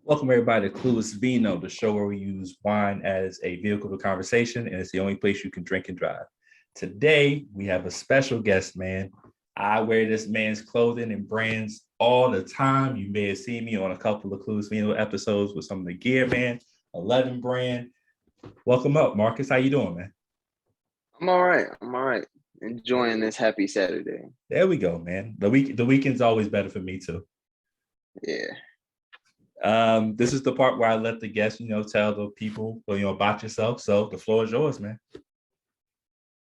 Welcome everybody to Clueless Vino, the show where we use wine as a vehicle to conversation, and it's the only place you can drink and drive. Today, we have a special guest, man. I wear this man's clothing and brands all the time. You may have seen me on a couple of Clueless Vino episodes with some of the gear, man. 11 brand. Welcome up, Marcus. How you doing, man? I'm all right. Enjoying this happy Saturday. There we go, man. The weekend's always better for me too. Yeah. This is the part where I let the guests, tell the people, about yourself. So the floor is yours, man.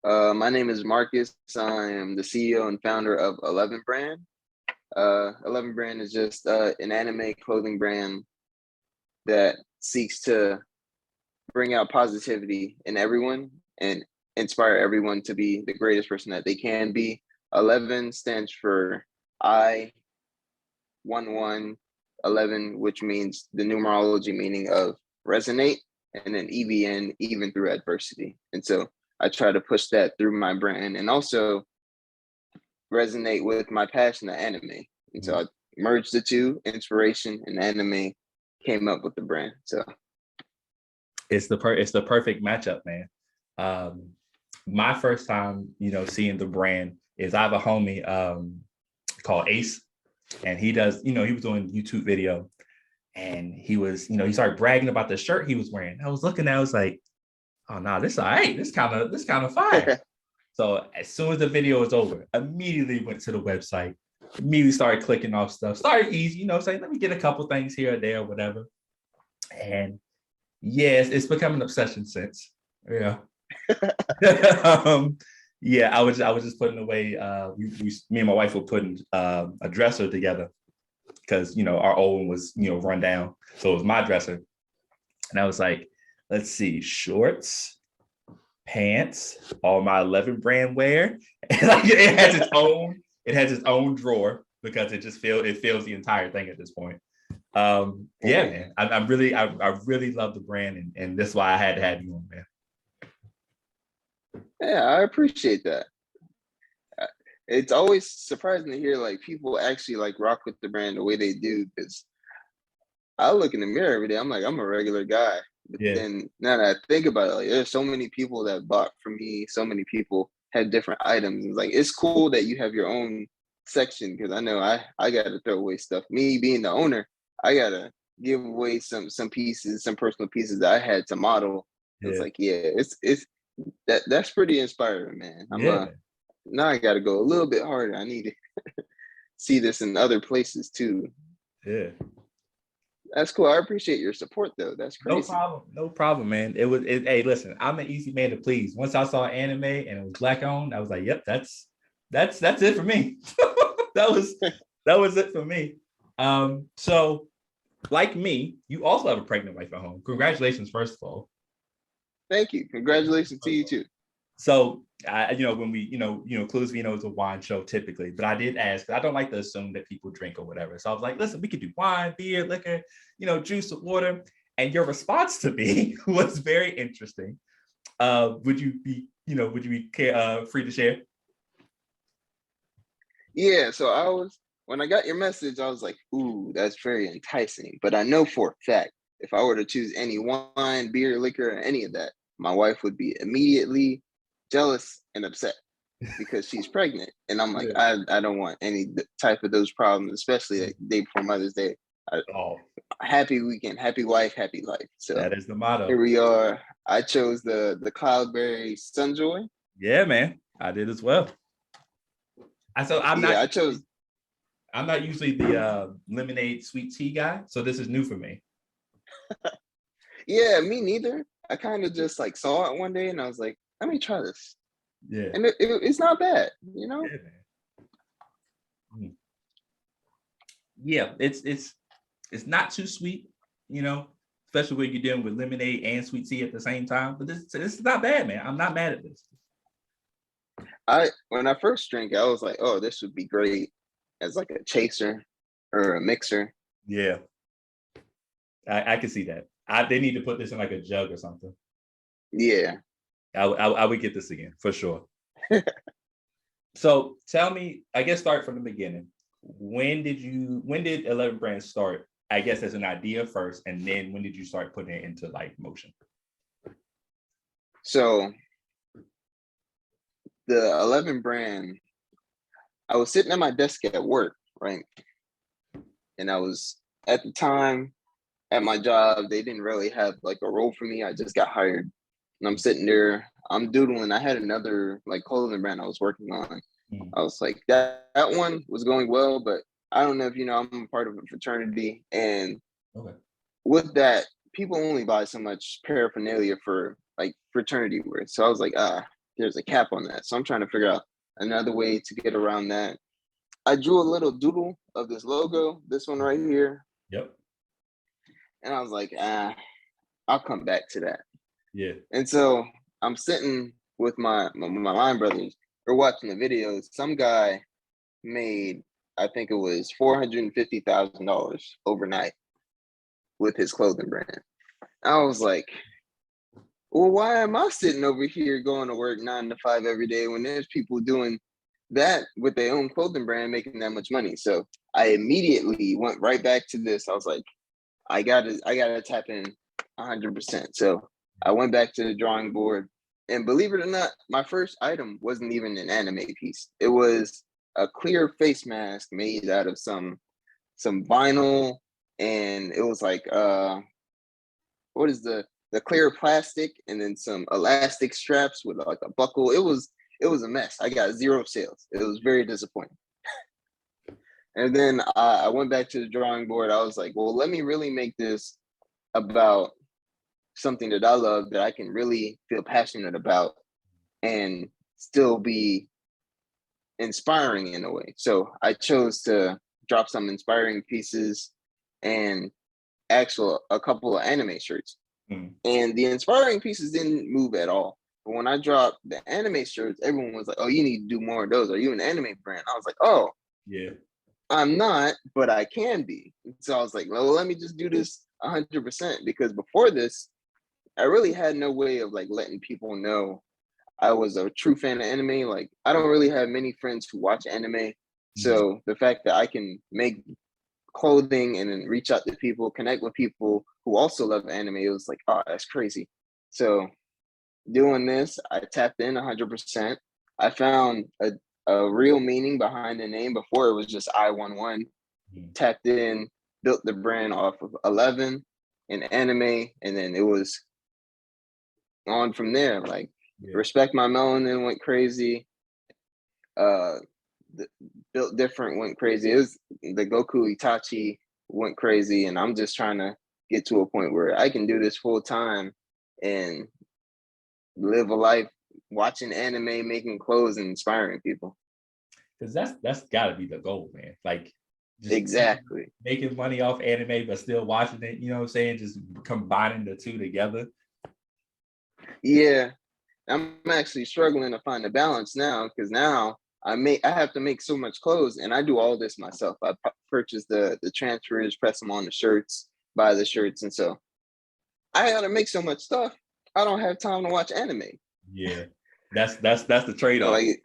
My name is Marcus. I am the CEO and founder of 11 Brand. 11 Brand is just an anime clothing brand that seeks to bring out positivity in everyone and inspire everyone to be the greatest person that they can be. 11 stands for I, 11, which means the numerology meaning of resonate, and then EVN, even through adversity. And so I try to push that through my brand and also resonate with my passion of anime. And so I merged the two, inspiration and anime, came up with the brand. So it's the perfect matchup, man. My first time, seeing the brand is I have a homie called Ace, and he does, he was doing YouTube video, and he was, he started bragging about the shirt he was wearing. I was looking at it, I was like, oh no, this all right. This kind of fire. So as soon as the video was over, immediately went to the website, immediately started clicking off stuff, started easy, saying, let me get a couple things here or there or whatever. And yes, it's become an obsession since. Yeah. Yeah, I was just putting away. Me and my wife were putting a dresser together because our old one was run down, so it was my dresser, and I was like, let's see, shorts, pants, all my 11 brand wear, and like it has its own drawer because it fills the entire thing at this point. Yeah, man, I really love the brand, and that's why I had to have you on, man. Yeah, I appreciate that. It's always surprising to hear like people actually like rock with the brand the way they do, because I look in the mirror every day. I'm like, I'm a regular guy. But then now that I think about it, like there's so many people that bought from me, so many people had different items. It's like it's cool that you have your own section, because I know I gotta throw away stuff. Me being the owner, I gotta give away some pieces, some personal pieces that I had to model. Yeah. It's like, yeah, it's that's pretty inspiring, man. Now I got to go a little bit harder. I need to see this in other places too. Yeah, that's cool. I appreciate your support, though. That's crazy. No problem, man. Hey, listen, I'm an easy man to please. Once I saw anime and it was Black owned, I was like, yep, that's it for me. that was it for me. So like me, you also have a pregnant wife at home. Congratulations, first of all. Thank you. Congratulations to you too. So, when we, Clueless Vino is a wine show typically, but I did ask, I don't like to assume that people drink or whatever. So I was like, listen, we could do wine, beer, liquor, juice, water. And your response to me was very interesting. Would you be free to share? Yeah. So when I got your message, I was like, ooh, that's very enticing. But I know for a fact, if I were to choose any wine, beer, liquor, or any of that, my wife would be immediately jealous and upset because she's pregnant. And I'm like, yeah. I don't want any type of those problems, especially the day before Mother's Day. Happy weekend, happy wife, happy life. So that is the motto. Here we are. I chose the Cloudberry Sunjoy. Yeah, man. I did as well. I'm not usually the lemonade sweet tea guy, so this is new for me. Yeah, me neither. I kind of just like saw it one day and I was like, let me try this. Yeah. And it's not bad, Yeah, man. Yeah, it's not too sweet, especially when you're dealing with lemonade and sweet tea at the same time. But this is not bad, man. I'm not mad at this. When I first drank, I was like, oh, this would be great as like a chaser or a mixer. Yeah. I can see that. They need to put this in like a jug or something. Yeah. I would get this again for sure. So tell me, I guess start from the beginning. When did 11 Brands start I guess as an idea first, and then when did you start putting it into like motion? So the 11 brand, I was sitting at my desk at work, right? And I was at the time at my job, they didn't really have like a role for me. I just got hired. And I'm sitting there, I'm doodling. I had another like clothing brand I was working on. I was like, that one was going well, but I don't know if you know, I'm a part of a fraternity. And with that, people only buy so much paraphernalia for like fraternity wear. So I was like, there's a cap on that. So I'm trying to figure out another way to get around that. I drew a little doodle of this logo, this one right here. Yep. And I was like, I'll come back to that. Yeah. And so I'm sitting with my line brothers. We're watching the videos. Some guy made, I think it was $450,000 overnight with his clothing brand. I was like, well, why am I sitting over here going to work 9 to 5 every day when there's people doing that with their own clothing brand making that much money? So I immediately went right back to this. I was like, I gotta tap in 100%. So I went back to the drawing board, and believe it or not, my first item wasn't even an anime piece. It was a clear face mask made out of some vinyl, and it was like what is the clear plastic, and then some elastic straps with like a buckle. It was a mess. I got 0 sales. It was very disappointing. And then I went back to the drawing board. I was like, well, let me really make this about something that I love, that I can really feel passionate about and still be inspiring in a way. So I chose to drop some inspiring pieces and a couple of anime shirts. And the inspiring pieces didn't move at all. But when I dropped the anime shirts, everyone was like, oh, you need to do more of those. Are you an anime brand? I was like, oh, yeah, I'm not, but I can be. So I was like, well, let me just do this 100%, because before this, I really had no way of like letting people know I was a true fan of anime. Like, I don't really have many friends who watch anime. So the fact that I can make clothing and then reach out to people, connect with people who also love anime, it was like, oh, that's crazy. So doing this, I tapped in 100%. I found a real meaning behind the name. Before it was just I11. Tapped in, built the brand off of 11 and anime, and then it was on from there. Like, Respect My Melanin went crazy. Built Different went crazy. It was the Goku Itachi went crazy, and I'm just trying to get to a point where I can do this full time and live a life watching anime, making clothes, and inspiring people. Because that's got to be the goal, man. Like, just exactly making money off anime, but still watching it. You know what I'm saying? Just combining the two together. Yeah, I'm actually struggling to find a balance now, because now I have to make so much clothes, and I do all this myself. I purchase the transfers, press them on the shirts, buy the shirts, and so I gotta make so much stuff. I don't have time to watch anime. Yeah, that's the trade-off. Like,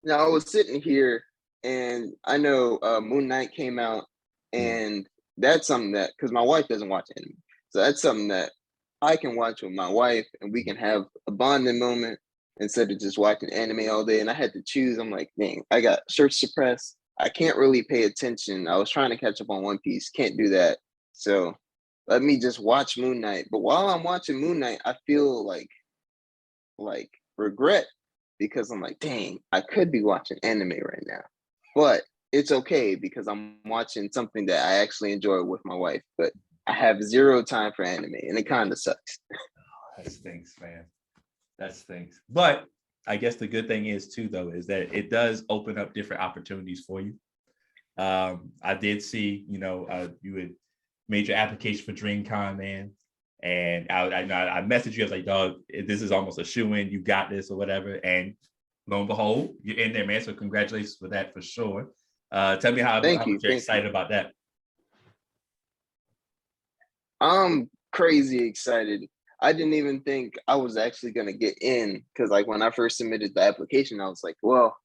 now I was sitting here, and I know Moon Knight came out, and that's something that, because my wife doesn't watch anime, so that's something that I can watch with my wife, and we can have a bonding moment instead of just watching anime all day. And I had to choose. I'm like, dang, I got shirts to press. I can't really pay attention. I was trying to catch up on One Piece. Can't do that. So let me just watch Moon Knight. But while I'm watching Moon Knight, I feel like regret, because I'm like, dang, I could be watching anime right now. But it's okay, because I'm watching something that I actually enjoy with my wife. But I have 0 time for anime, and it kind of sucks. That stinks, man. That stinks. But I guess the good thing is too, though, is that it does open up different opportunities for you. I did see, you had made your application for DreamCon, man, and I messaged you. I was like, dog, this is almost a shoe-in. You got this, or whatever. And lo and behold, you're in there, man. So congratulations for that, for sure. Tell me how much you're excited about that. I'm crazy excited. I didn't even think I was actually going to get in, because like when I first submitted the application, I was like, well,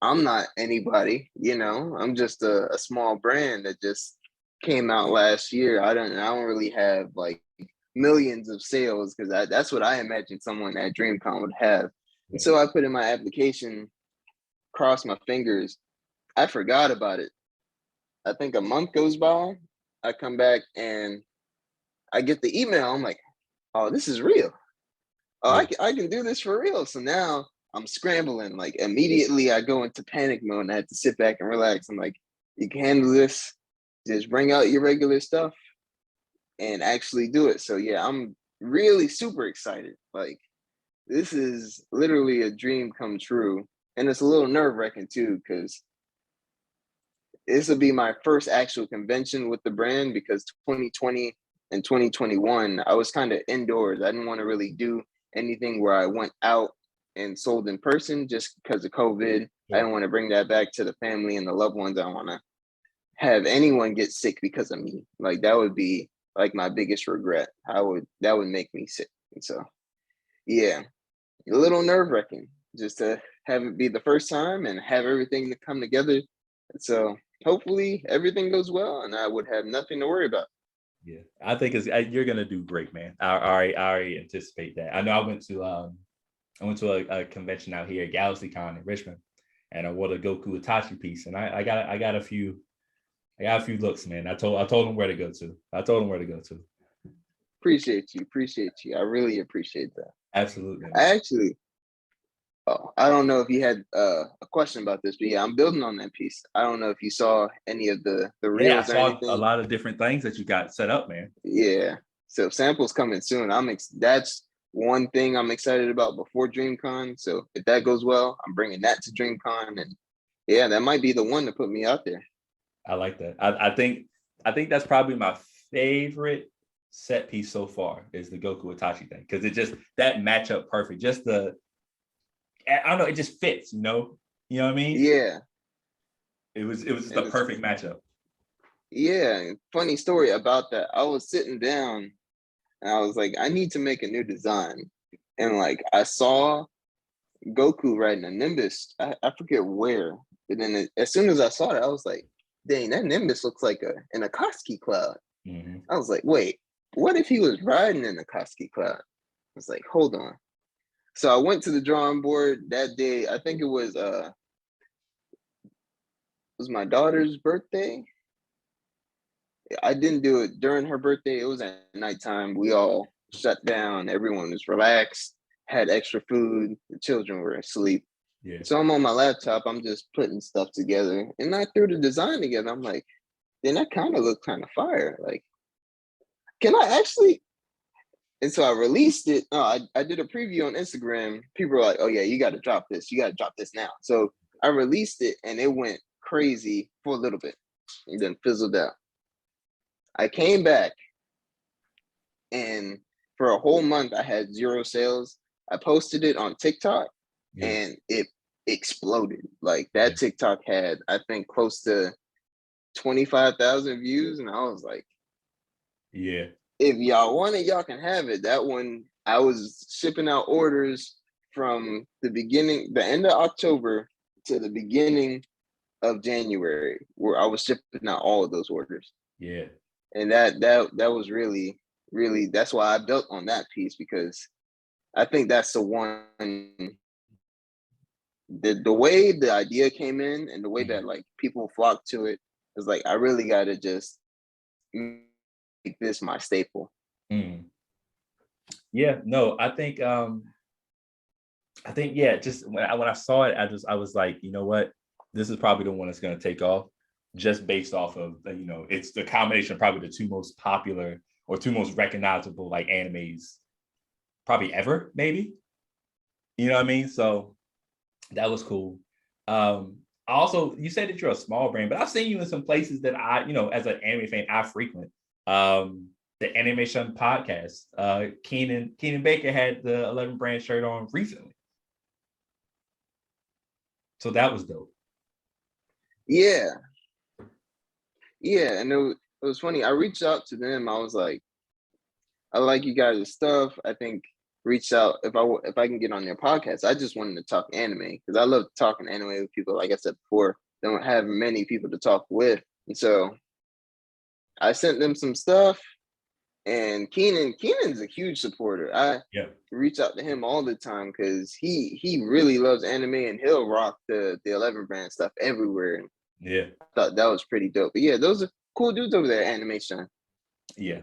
I'm not anybody, you know. I'm just a small brand that just came out last year. I don't really have like millions of sales because that's what I imagine someone at DreamCon would have. And so I put in my application, crossed my fingers. I forgot about it. I think a month goes by. I come back and I get the email. I'm like, oh, this is real. Oh, Yeah. I can do this for real. So now I'm scrambling. Like immediately I go into panic mode and I have to sit back and relax. I'm like, you can handle this. Just bring out your regular stuff and actually do it. So yeah, I'm really super excited. Like this is literally a dream come true. And it's a little nerve-wracking too, because this will be my first actual convention with the brand because 2020 and 2021, I was kind of indoors. I didn't want to really do anything where I went out and sold in person just because of COVID. I didn't want to bring that back to the family and the loved ones. I don't want to have anyone get sick because of me. Like that would be like my biggest regret. That would make me sick. And so yeah, a little nerve-wracking just to have it be the first time and have everything to come together. So hopefully everything goes well and I would have nothing to worry about. Yeah, I think you're gonna do great, man. I already anticipate that. I know I went to a convention out here at GalaxyCon in Richmond, and I wore the Goku Itachi piece, and I got a few looks, man. I told them where to go to. I told them where to go to. Appreciate you. I really appreciate that. Absolutely, I man. actually, oh, I don't know if you had a question about this, but yeah, I'm building on that piece. I don't know if you saw any of the Yeah, I reels or saw a anything. lot of different things that you got set up, man. Yeah. So samples coming soon. That's one thing I'm excited about before DreamCon. So if that goes well, I'm bringing that to DreamCon, and yeah, that might be the one to put me out there. I like that. I think that's probably my favorite set piece so far is the Goku Itachi thing because it just that matchup perfect. Just I don't know, it just fits. You know what I mean? Yeah. It was just the And it's perfect matchup. yeah, funny story about that. I was sitting down and I was like, I need to make a new design. And like I saw Goku riding a Nimbus. I forget where. But then as soon as I saw it, I was like, dang, that Nimbus looks like an Akatsuki cloud. Mm-hmm. I was like, wait, what if he was riding an Akatsuki cloud? I was like, hold on. So I went to the drawing board that day. I think it was my daughter's birthday. I didn't do it during her birthday. It was at nighttime. We all shut down. Everyone was relaxed, had extra food. The children were asleep. Yeah. So I'm on my laptop. I'm just putting stuff together. And I threw the design together. I'm like, then that kind of looked kind of fire. Like, can I actually? And so I released it. I did a preview on Instagram. People were like, oh, yeah, you got to drop this. You got to drop this now. So I released it and it went crazy for a little bit and then fizzled out. I came back and for a whole month I had zero sales. I posted it on TikTok Yeah. and it exploded. Like that TikTok had, I think, close to 25,000 views. And I was like, Yeah. if y'all want it, y'all can have it. That one, I was shipping out orders from the end of October to the beginning of January, where I was shipping out all of those orders. Yeah. And that was really, really, that's why I built on that piece because I think that's the one. The way the idea came in and the way that like people flocked to it is like I really got to just make this my staple. Mm. Yeah. No, I think yeah. Just when I saw it, I was like, you know what, this is probably the one that's going to take off, just based off of it's the combination of probably the two most popular or two most recognizable like animes probably ever, maybe. You know what I mean? So that was cool. Also, you said that you're a small brand, but I've seen you in some places that as an anime fan, I frequent. The Animation Podcast. Keenan Baker had the 11 brand shirt on recently. So that was dope. Yeah. And it was funny. I reached out to them. I was like, I like you guys' stuff. I think reached out if I can get on their podcast. I just wanted to talk anime because I love talking anime with people. Like I said before, don't have many people to talk with, and so I sent them some stuff. And Keenan's a huge supporter. I reach out to him all the time because he really loves anime and he'll rock the 11 brand stuff everywhere. Yeah, I thought that was pretty dope. But yeah, those are cool dudes over there at Animation. Yeah,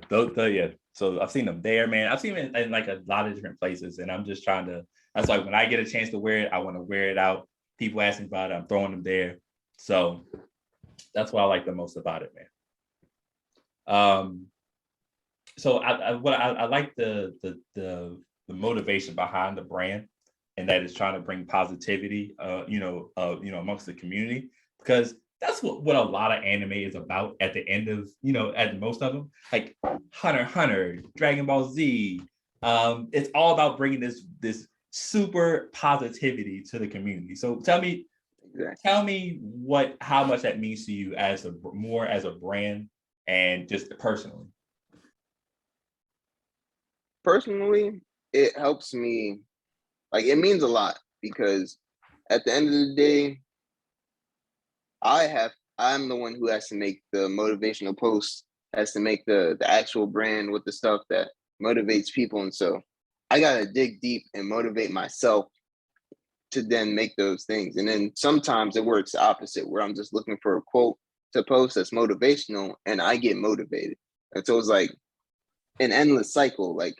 so I've seen them there, man. I've seen them in like a lot of different places, and I'm just trying to. That's like when I get a chance to wear it, I want to wear it out. People ask me about it, I'm throwing them there. So that's what I like the most about it, man. So I like the motivation behind the brand, and that is trying to bring positivity, amongst the community, because that's what a lot of anime is about at the end of, at most of them, like Hunter x Hunter, Dragon Ball Z. It's all about bringing this super positivity to the community. So tell me how much that means to you as a brand and just personally. Personally, it helps me. Like, it means a lot because at the end of the day, I'm the one who has to make the motivational posts, has to make the actual brand with the stuff that motivates people. And so I gotta dig deep and motivate myself to then make those things. And then sometimes it works the opposite, where I'm just looking for a quote to post that's motivational and I get motivated. And so it's like an endless cycle, like,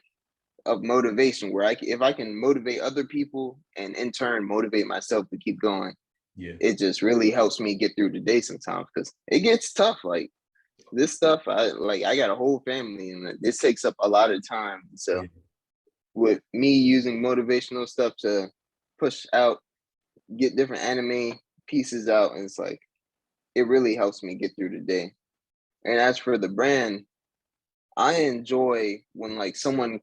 of motivation, where if I can motivate other people and in turn motivate myself to keep going, it just really helps me get through the day sometimes, because it gets tough. Like, this stuff, I got a whole family and this takes up a lot of time. So with me using motivational stuff to push out, get different anime pieces out, and it's like, it really helps me get through the day. And as for the brand, I enjoy when like someone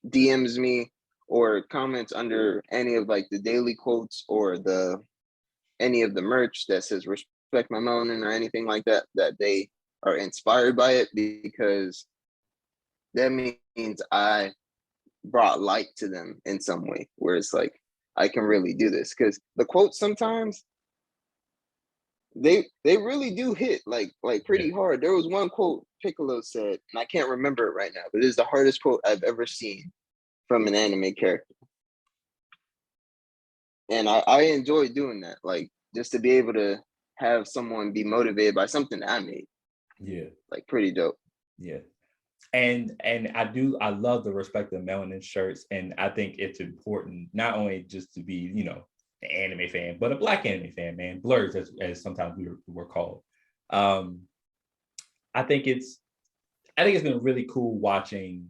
DMs me or comments under any of like the daily quotes or any of the merch that says respect my melanin or anything like that, that they are inspired by it, because that means I brought light to them in some way, where it's like, I can really do this. Because the quotes sometimes they really do hit like pretty hard. There was one quote Piccolo said, and I can't remember it right now, but it is the hardest quote I've ever seen from an anime character. And I enjoy doing that, like, just to be able to have someone be motivated by something that I made. Yeah. Like, pretty dope. Yeah. And I love the Respect the Melanin shirts. And I think it's important not only just to be, an anime fan, but a Black anime fan, man. Blurs, as sometimes we're called. I think it's been really cool watching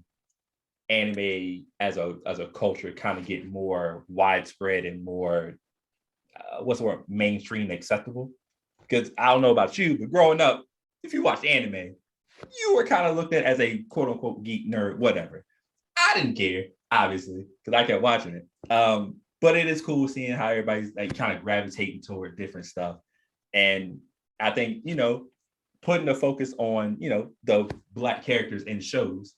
anime as a culture kind of get more widespread and more mainstream acceptable. Because I don't know about you, but growing up, if you watched anime, you were kind of looked at as a quote unquote geek nerd, whatever. I didn't care, obviously, because I kept watching it. But it is cool seeing how everybody's like kind of gravitating toward different stuff. And I think, putting the focus on, the Black characters in shows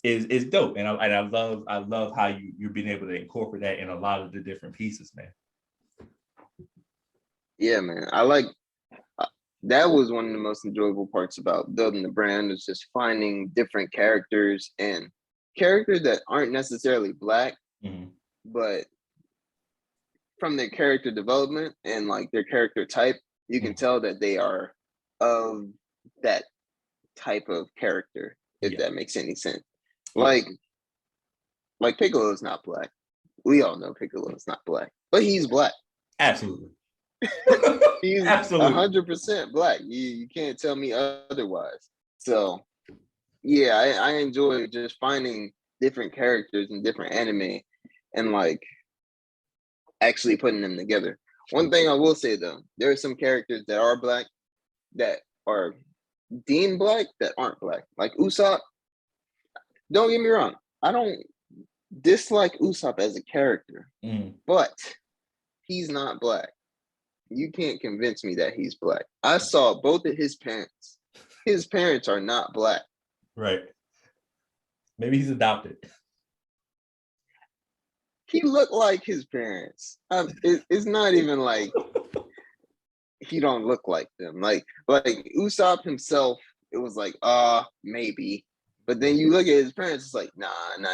is dope. And I love how you're being able to incorporate that in a lot of the different pieces, man. Yeah, man. That was one of the most enjoyable parts about building the brand, is just finding different characters and characters that aren't necessarily Black, but from their character development and like their character type, you can tell that they are of that type of character, if that makes any sense. Like Piccolo is not Black. We all know Piccolo is not Black, but he's Black. Absolutely. He's 100% Black. You can't tell me otherwise. So yeah, I enjoy just finding different characters in different anime and like actually putting them together. One thing I will say though, there are some characters that are Black that are deemed Black that aren't Black. Like Usopp. Don't get me wrong, I don't dislike Usopp as a character, but he's not Black. You can't convince me that he's Black. I saw both of his parents. His parents are not Black. Right. Maybe he's adopted. he looked like his parents. It's not even like he don't look like them. Like Usopp himself, it was like, maybe. But then you look at his parents, it's like, nah,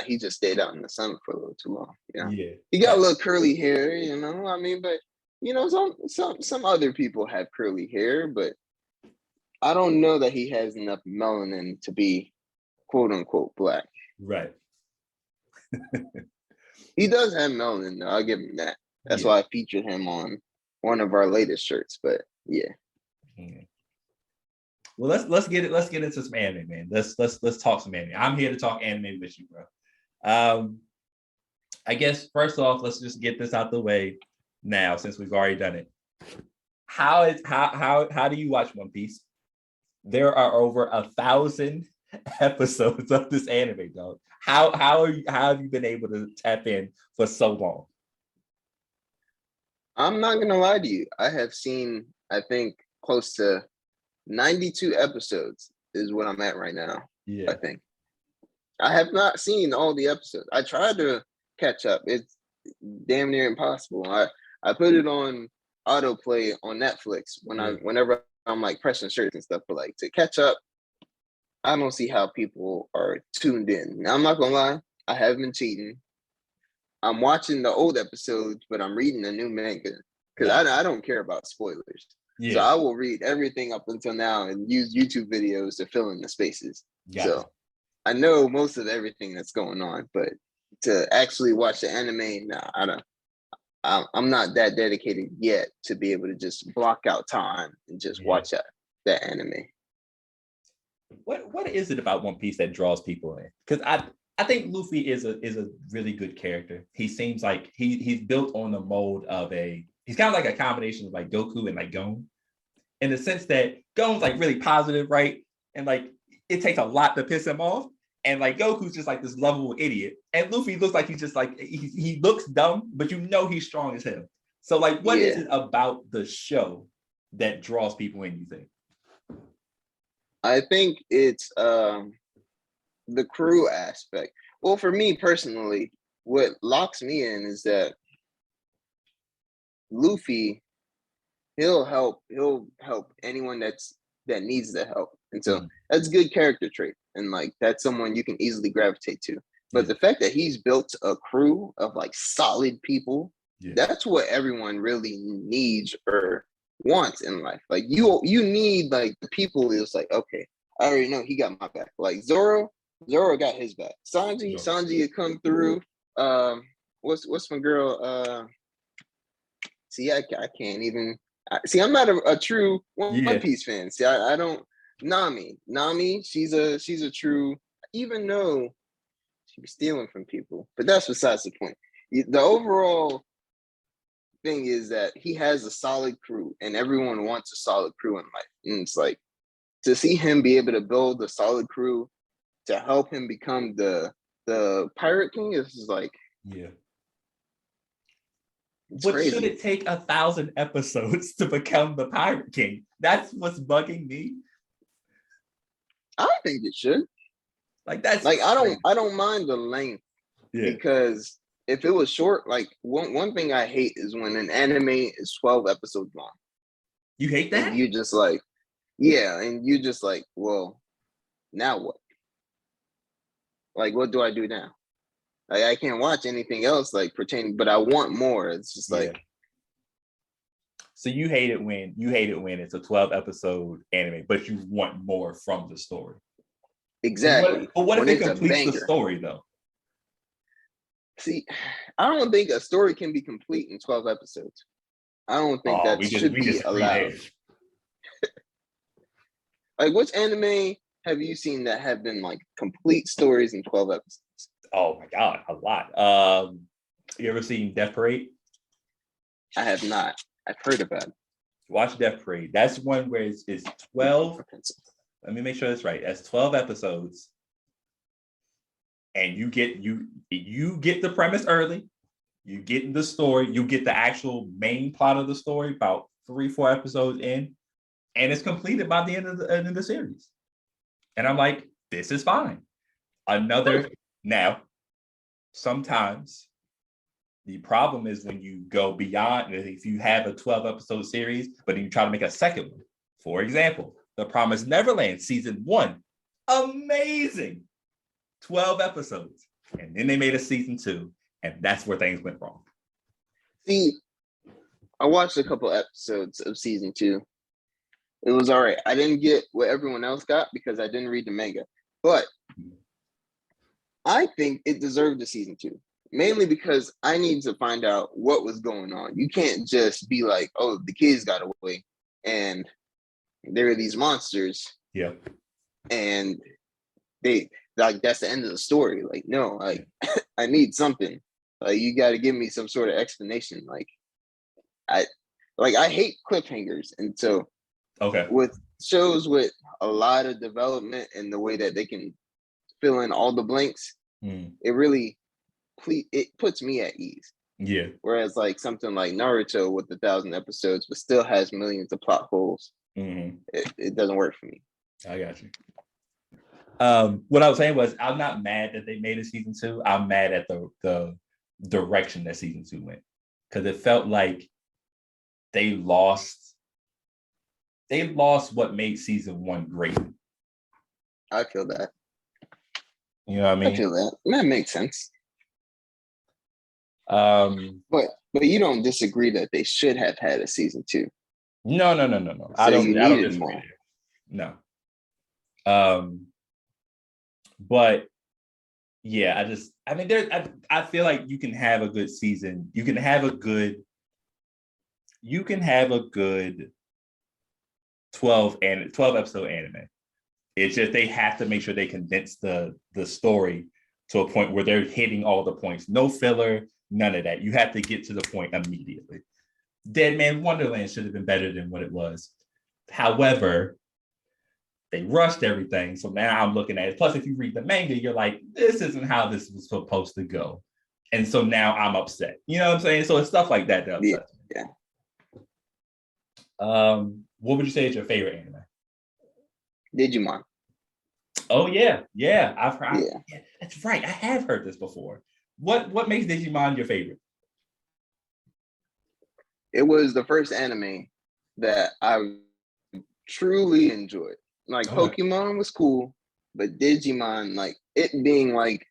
he just stayed out in the sun for a little too long. Yeah. He got a little curly hair, I mean, but some other people have curly hair, but I don't know that he has enough melanin to be quote unquote black. Right. He does have melanin, though. I'll give him that. That's Yeah. why I featured him on one of our latest shirts. But yeah. Well, let's get into some anime, man. Let's talk some anime. I'm here to talk anime with you, bro. I guess first off, let's just get this out the way now, since we've already done it. How do you watch One Piece? There are over 1,000 episodes of this anime, dog. How have you been able to tap in for so long? I'm not gonna lie to you. I have seen, I think, close to 92 episodes is what I'm at right now. Yeah. I think. I have not seen all the episodes. I tried to catch up. It's damn near impossible. I put it on autoplay on Netflix whenever I'm like pressing shirts and stuff, but like to catch up, I don't see how people are tuned in. Now, I'm not gonna lie, I have been cheating. I'm watching the old episodes, but I'm reading the new manga because I don't care about spoilers. Yeah. So I will read everything up until now and use YouTube videos to fill in the spaces. So I know most of everything that's going on, but to actually watch the anime, nah, I don't. I'm not that dedicated yet to be able to just block out time and just watch that anime. What is it about One Piece that draws people in? Because I think Luffy is a really good character. He seems like he's built on the mold of he's kind of like a combination of like Goku and like Gon, in the sense that Gon's like really positive, right? And like it takes a lot to piss him off. And like Goku's just like this lovable idiot. And Luffy looks like he's just like he looks dumb, but you know he's strong as hell. So like what is it about the show that draws people in, you think? I think it's the crew aspect. Well, for me personally, what locks me in is that Luffy, he'll help anyone that needs the help. And so that's good character trait. And like that's someone you can easily gravitate to. But the fact that he's built a crew of like solid people, that's what everyone really needs or wants in life. Like you need like the people who's like, okay, I already know he got my back. Like Zoro got his back. Sanji had come through. What's my girl? See, I can't even. See, I'm not a true One Piece fan. See, I don't. Nami, she's a true. Even though she be stealing from people, but that's besides the point. The overall thing is that he has a solid crew, and everyone wants a solid crew in life. And it's like to see him be able to build a solid crew to help him become the pirate king is like But crazy. Should it take 1,000 episodes to become the pirate king? That's what's bugging me. I think it should. Like that's like I don't mind the length because if it was short, like one thing I hate is when an anime is 12 episodes long. You hate that? And you just like, and you just like, well, now what? Like, what do I do now? Like, I can't watch anything else like pertaining, but I want more. It's just like. So you hate it when it's a 12 episode anime, but you want more from the story. Exactly. But what if it completes the story though? See, I don't think a story can be complete in 12 episodes. I don't think that should be allowed. Like, which anime have you seen that have been like complete stories in 12 episodes? Oh my God, a lot. You ever seen Death Parade? I have not. I've heard about it. Watch Death Parade. That's one where it's 12. Let me make sure that's right. That's 12 episodes. And you get the premise early. You get the story. You get the actual main plot of the story about 3-4 episodes in. And it's completed by the end of the series. And I'm like, this is fine. Now, sometimes The problem is when you go beyond, if you have a 12 episode series, but then you try to make a second one. For example, The Promised Neverland season 1, amazing, 12 episodes. And then they made a season 2, and that's where things went wrong. See, I watched a couple episodes of season 2. It was all right. I didn't get what everyone else got because I didn't read the manga, but I think it deserved a season 2, mainly because I need to find out what was going on. You can't just be like, oh, the kids got away and there are these monsters. Yeah. And they like that's the end of the story. Like, no, like I need something. Like you got to give me some sort of explanation. Like I hate cliffhangers, and so with shows with a lot of development and the way that they can fill in all the blanks, it really puts me at ease. Yeah. Whereas like something like Naruto with 1,000 episodes, but still has millions of plot holes, it doesn't work for me. I got you. What I was saying was, I'm not mad that they made a season 2. I'm mad at the direction that season 2 went, because it felt like they lost what made season 1 great. I feel that. You know what I mean? I feel that. That makes sense. But you don't disagree that they should have had a season 2. No. So I don't disagree more. No. But yeah, I feel like you can have a good season. You can have a good 12 episode anime. It's just they have to make sure they condense the story to a point where they're hitting all the points. No filler, none of that. You have to get to the point immediately. Dead Man Wonderland should have been better than what it was. However, they rushed everything. So now I'm looking at it. Plus, if you read the manga, you're like, this isn't how this was supposed to go. And so now I'm upset. You know what I'm saying? So it's stuff like that that upsets me. Yeah. What would you say is your favorite anime? Digimon. Oh yeah. I've heard. Yeah, that's right. I have heard this before. What makes Digimon your favorite? It was the first anime that I truly enjoyed. Like Pokemon was cool, but Digimon, like it being like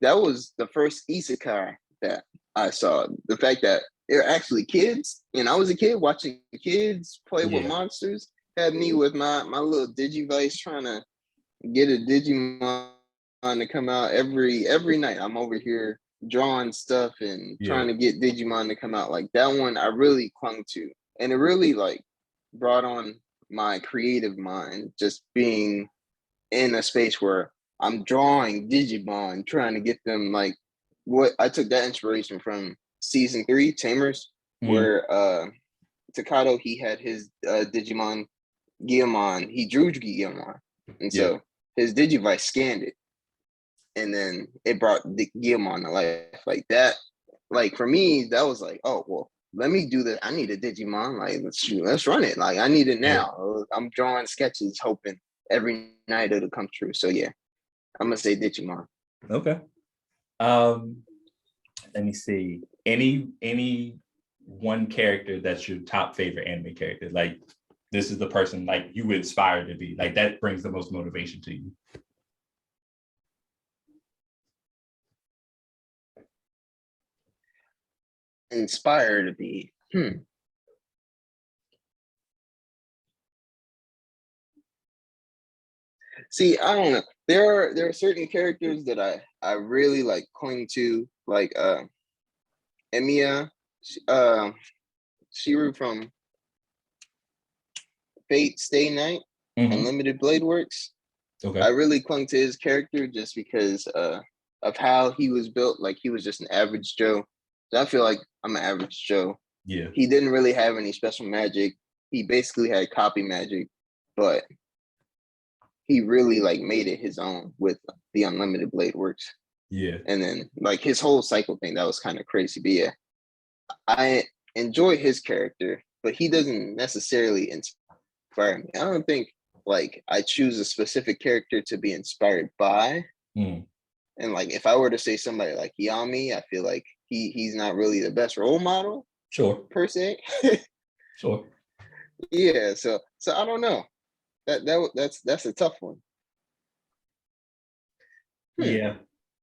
that was the first isekai that I saw. The fact that they're actually kids, and I was a kid watching kids play with monsters, had me with my little Digivice trying to get a Digimon to come out every night. I'm over here drawing stuff and trying to get Digimon to come out. Like that one I really clung to, and it really like brought on my creative mind, just being in a space where I'm drawing Digimon, trying to get them like what I took that inspiration from season 3, Tamers, where Takato, he had his Digimon Guilmon, he drew Guilmon, and so his Digivice scanned it, and then it brought the Guilmon to life. Like that, like for me, that was like, oh well, let me do this. I need a Digimon. Like let's run it. Like I need it now. I'm drawing sketches, hoping every night it'll come true. So yeah, I'm gonna say Digimon. Okay. Let me see. Any one character that's your top favorite anime character? Like this is the person like you would inspire to be. Like that brings the most motivation to you. Inspire to be. See, I don't know. There are certain characters that I really like cling to, like Emiya, Shiru from Fate Stay Night, Unlimited Blade Works. Okay. I really clung to his character just because of how he was built. Like he was just an average Joe. So I feel like I'm an average Joe. Yeah. He didn't really have any special magic. He basically had copy magic, but he really like made it his own with the Unlimited Blade Works. Yeah. And then like his whole cycle thing, that was kind of crazy. But yeah, I enjoy his character, but he doesn't necessarily inspire me. I don't think like I choose a specific character to be inspired by. And like if I were to say somebody like Yami, I feel like he's not really the best role model Sure, per se. sure. Yeah, so I don't know. That's a tough one. Yeah.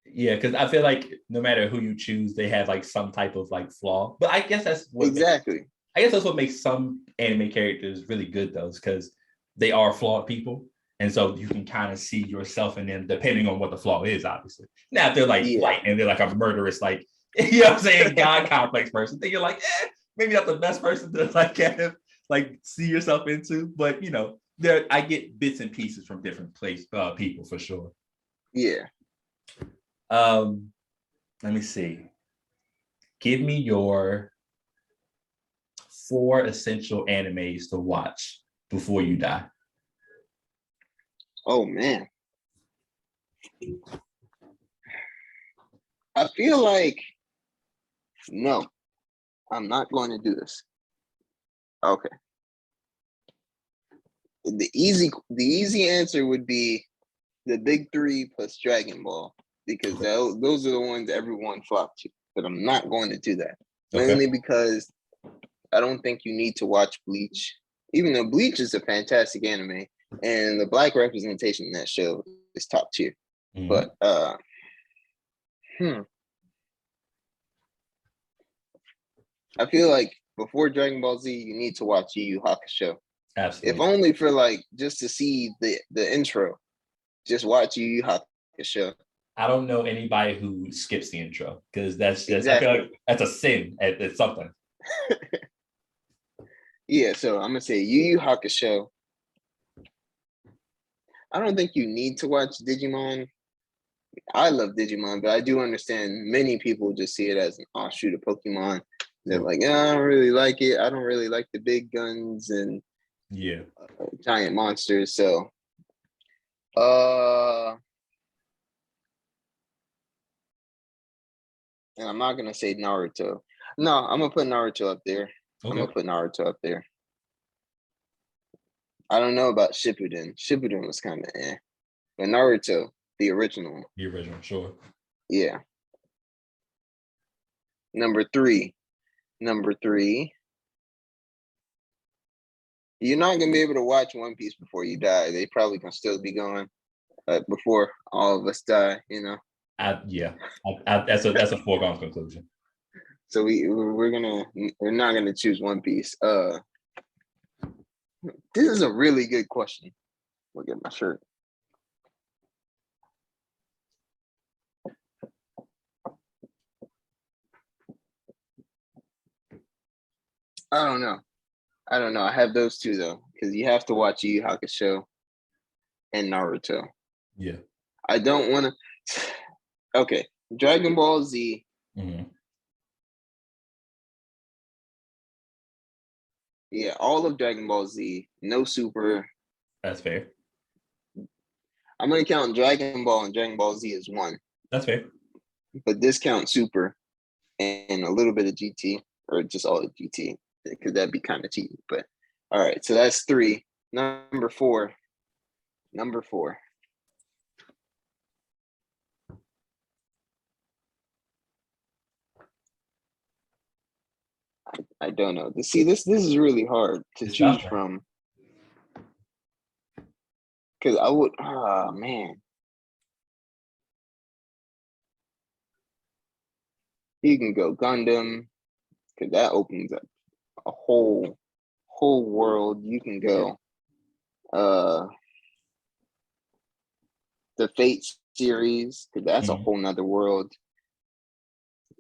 Yeah, because I feel like no matter who you choose, they have like some type of like flaw. But I guess Exactly. that's what makes some anime characters really good though, because they are flawed people. And so you can kind of see yourself in them depending on what the flaw is, obviously. Now if they're like Yeah. light and they're like a murderous, like you know what I'm saying, God complex person, then you're like, maybe not the best person to like kind of like see yourself into. But you know, there I get bits and pieces from different people for sure. Yeah. Um, let me see. Give me your 4 essential animes to watch before you die. Oh man. I feel like no, I'm not going to do this. Okay. The easy answer would be the big three plus Dragon Ball, because those are the ones everyone flocked to. But I'm not going to do that. Okay. Mainly because I don't think you need to watch Bleach. Even though Bleach is a fantastic anime and the black representation in that show is top tier. Mhm. But I feel like before Dragon Ball Z, you need to watch Yu Yu Hakusho. If Absolutely. only for like just to see the intro. Just watch Yu Yu Hakusho. I don't know anybody who skips the intro because that's just I feel Exactly. like that's a sin. It's something. Yeah, so I'm gonna say Yu Yu Hakusho. I don't think you need to watch Digimon. I love Digimon, but I do understand many people just see it as an offshoot of Pokemon. They're like, I don't really like it. I don't really like the big guns and Yeah. giant monsters. So, and I'm not gonna say Naruto. No, I'm gonna put Naruto up there. I'm Okay. gonna put Naruto up there. I don't know about Shippuden. Shippuden was kind of but Naruto, the original. The original, sure. Yeah. Number three. You're not gonna be able to watch One Piece before you die. They probably gonna still be going before all of us die. You know. That's a foregone conclusion. So we're not gonna choose One Piece. This is a really good question. Look at my shirt. I don't know. I have those two though, because you have to watch Yu Yu Hakusho and Naruto. Yeah. I don't want to. Okay, Dragon Ball Z. Mm-hmm. Yeah, all of Dragon Ball Z. No Super. That's fair. I'm gonna count Dragon Ball and Dragon Ball Z as one, That's fair. but discount Super and a little bit of GT, or just all of GT, because that'd be kind of cheap. But all right, so that's 3. Number four. I don't know. See, this is really hard to It's choose tough, man. from, because I would. Ah, man, you can go Gundam, because that opens up a whole world. You can go the Fate series, because that's a Mm-hmm. whole nother world.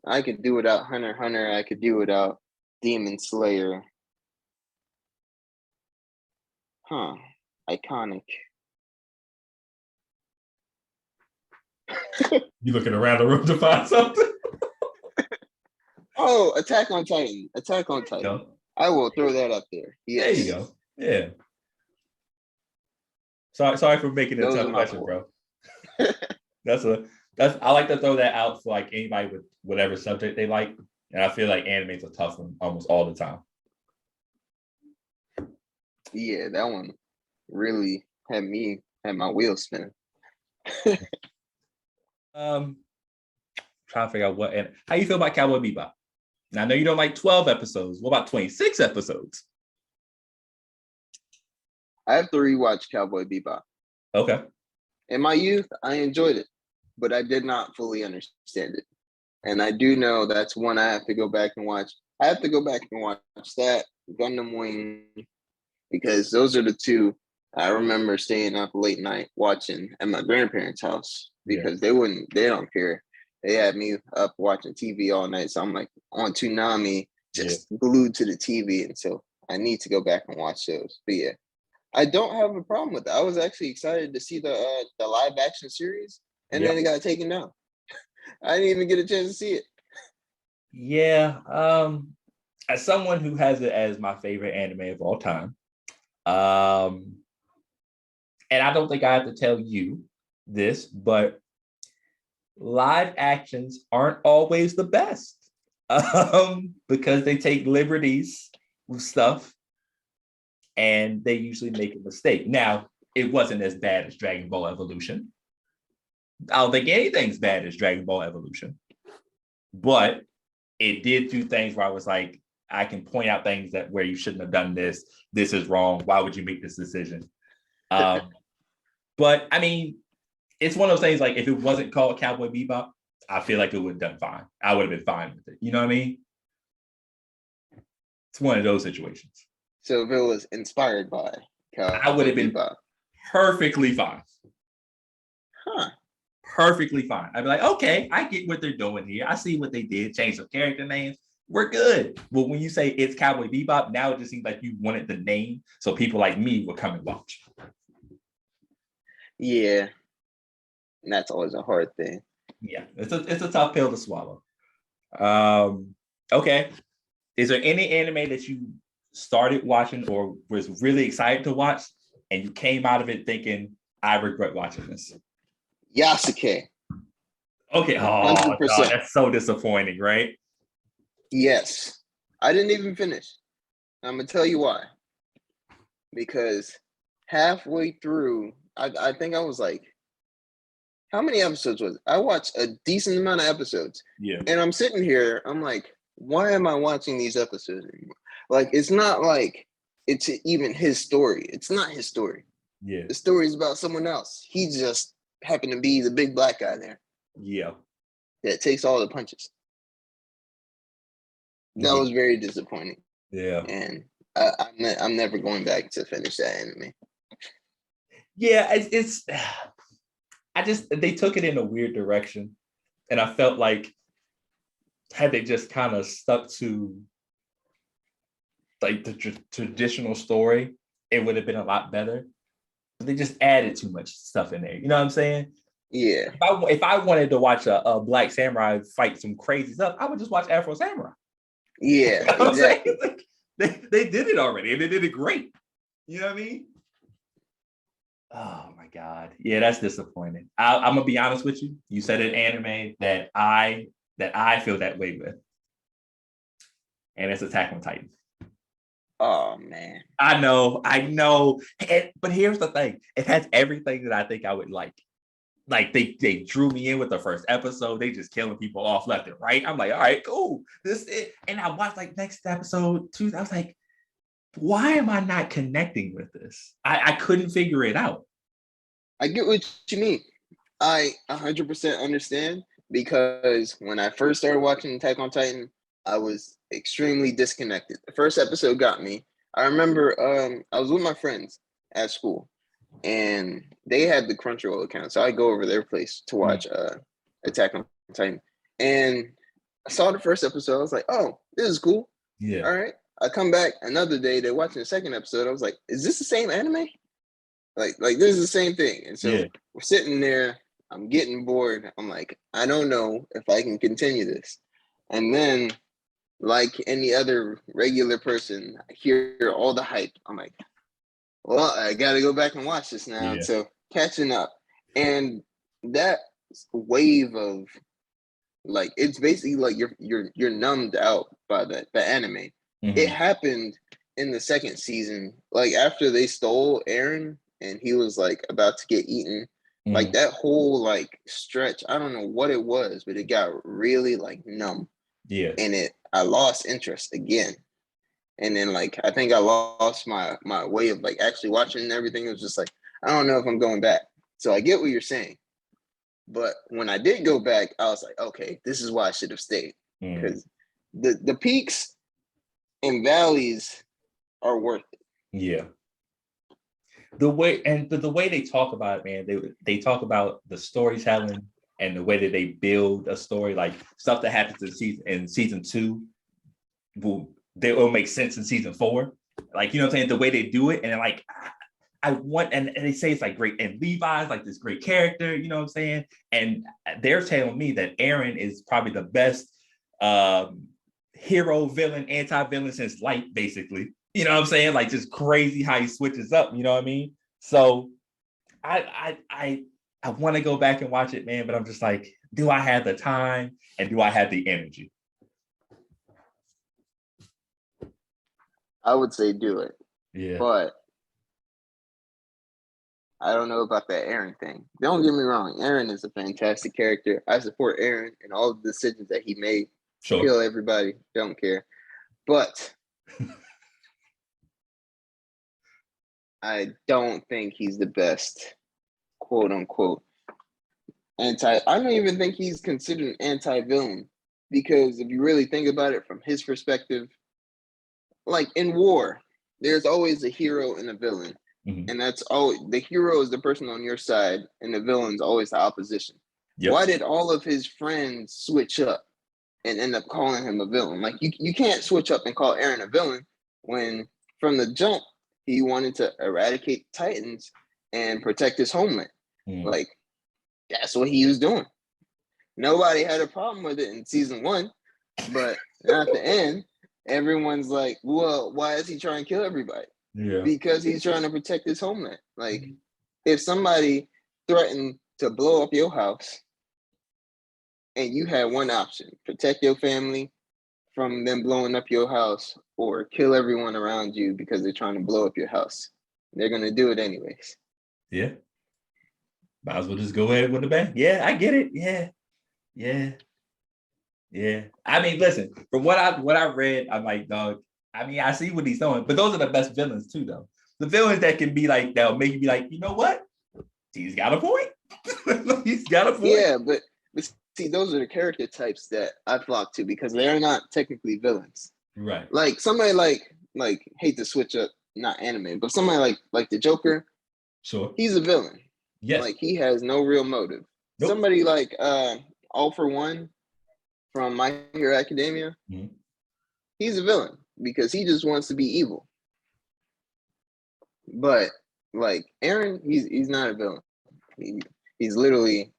I could do without Hunter x Hunter. I could do without Demon Slayer. Huh. Iconic. You looking around the room to find something? Oh, Attack on Titan. Attack on You Titan. know, I will throw that up there. there you Yes. go. Yeah. Sorry for making it a Those are tough my question, 4. bro. That's I like to throw that out for like anybody with whatever subject they like. And I feel like anime's a tough one almost all the time. Yeah, that one really had my wheels spinning. Trying trying to figure out what. And how you feel about Cowboy Bebop? Now, I know you don't like 12 episodes. What about 26 episodes? I have to rewatch Cowboy Bebop. Okay. In my youth, I enjoyed it, but I did not fully understand it. And I do know that's one I have to go back and watch. I have to go back and watch that, Gundam Wing, because those are the two I remember staying up late night watching at my grandparents' house because they don't care. They had me up watching TV all night. So I'm like on Toonami, just glued to the TV. And so I need to go back and watch those. But yeah, I don't have a problem with it. I was actually excited to see the live action series, and then it got taken down. I didn't even get a chance to see it. Yeah. As someone who has it as my favorite anime of all time, and I don't think I have to tell you this, but live actions aren't always the best because they take liberties with stuff and they usually make a mistake. Now, it wasn't as bad as Dragon Ball Evolution. I don't think anything's bad as Dragon Ball Evolution, but it did do things where I was like, I can point out things that where you shouldn't have done this. This is wrong. Why would you make this decision? But I mean, it's one of those things like if it wasn't called Cowboy Bebop, I feel like it would have done fine. I would have been fine with it. You know what I mean? It's one of those situations. So if it was inspired by Cowboy I would have been Bebop, perfectly fine. huh? Perfectly fine. I'd be like, okay, I get what they're doing here. I see what they did. Change some character names. We're good. But when you say it's Cowboy Bebop, now it just seems like you wanted the name so people like me would come and watch. Yeah, and that's always a hard thing. Yeah, it's a tough pill to swallow. Okay. Is there any anime that you started watching or was really excited to watch and you came out of it thinking, I regret watching this? Yasuke. Okay. Oh, 100%. God, that's so disappointing, right? Yes. I didn't even finish. I'm going to tell you why. Because halfway through, I think I was like, how many episodes was it? I watched a decent amount of episodes. Yeah. And I'm sitting here, I'm like, why am I watching these episodes anymore? Like, it's not like it's even his story. It's not his story. Yeah. The story is about someone else. He just happened to be the big black guy there. Yeah. That takes all the punches. That was very disappointing. Yeah. And I'm never going back to finish that anime. Yeah, it's they took it in a weird direction. And I felt like had they just kind of stuck to like the traditional story, it would have been a lot better. But they just added too much stuff in there. You know what I'm saying? Yeah. If I wanted to watch a black samurai fight some crazy stuff, I would just watch Afro Samurai. Yeah, You know exactly. like, they did it already and they did it great. You know what I mean? Oh my God. Yeah, that's disappointing. I'm gonna be honest with you. You said an anime that I feel that way with. And it's Attack on Titan. Oh man. I know. But here's the thing. It has everything that I think I would like. Like they drew me in with the first episode. They just killing people off left and right. I'm like, all right, cool. This is it. And I watched like next episode 2. I was like, why am I not connecting with this? I couldn't figure it out. I get what you mean. I 100% understand because when I first started watching Attack on Titan, I was extremely disconnected. The first episode got me. I remember I was with my friends at school and they had the Crunchyroll account. So I go over their place to watch Attack on Titan. And I saw the first episode. I was like, oh, this is cool. Yeah. All right. I come back another day, they're watching the second episode. I was like, is this the same anime? Like this is the same thing. And so we're sitting there, I'm getting bored. I'm like, I don't know if I can continue this. And then, like any other regular person, I hear all the hype. I'm like, well, I gotta go back and watch this now. Yeah. So catching up. And that wave of like it's basically like you're numbed out by the anime. Mm-hmm. It happened in the second season, like after they stole Eren and he was like about to get eaten Like that whole like stretch, I don't know what it was, but it got really like numb. Yeah. And I lost interest again. And then like I think I lost my way of like actually watching and everything. It was just like, I don't know if I'm going back. So I get what you're saying. But when I did go back, I was like, okay, this is why I should have stayed. Because the peaks and valleys are worth it. Yeah. The way they talk about it, man, they talk about the storytelling and the way that they build a story, like stuff that happens in season 2 will make sense in season 4. Like, you know what I'm saying? The way they do it, and like I want, and they say it's like great, and Levi's like this great character, you know what I'm saying? And they're telling me that Eren is probably the best hero, villain, anti-villain since Light, basically. You know what I'm saying? Like just crazy how he switches up, you know what I mean? So I want to go back and watch it, man, but I'm just like, do I have the time and do I have the energy? I would say do it. Yeah. But I don't know about that Eren thing. Don't get me wrong. Eren is a fantastic character. I support Eren and all the decisions that he made. Sure. Kill everybody. Don't care. But I don't think he's the best, quote unquote, I don't even think he's considered an anti-villain, because if you really think about it from his perspective, like in war, there's always a hero and a villain. Mm-hmm. And that's always, the hero is the person on your side and the villain's always the opposition. Yep. Why did all of his friends switch up and end up calling him a villain? Like you can't switch up and call Eren a villain when from the jump he wanted to eradicate Titans and protect his homeland. Like that's what he was doing. Nobody had a problem with it in season 1, but at the end, everyone's like, well, why is he trying to kill everybody? Yeah. Because he's trying to protect his homeland. Like, if somebody threatened to blow up your house and you had one option, protect your family from them blowing up your house or kill everyone around you because they're trying to blow up your house, they're going to do it anyways. Yeah. Might as well just go ahead with the bang. Yeah, I get it. Yeah. I mean, listen, from what I read, I'm like, dog, I mean, I see what he's doing, but those are the best villains too, though. The villains that can be like, that'll make you be like, you know what? He's got a point. He's got a point. Yeah, but see, those are the character types that I flock to because they're not technically villains. Right. Like somebody like hate to switch up, not anime, but somebody like the Joker. Sure. He's a villain. Yes. Like he has no real motive. Nope. Somebody like All for One from My Hero Academia. Mm-hmm. He's a villain because he just wants to be evil. But like Eren, he's not a villain. He's literally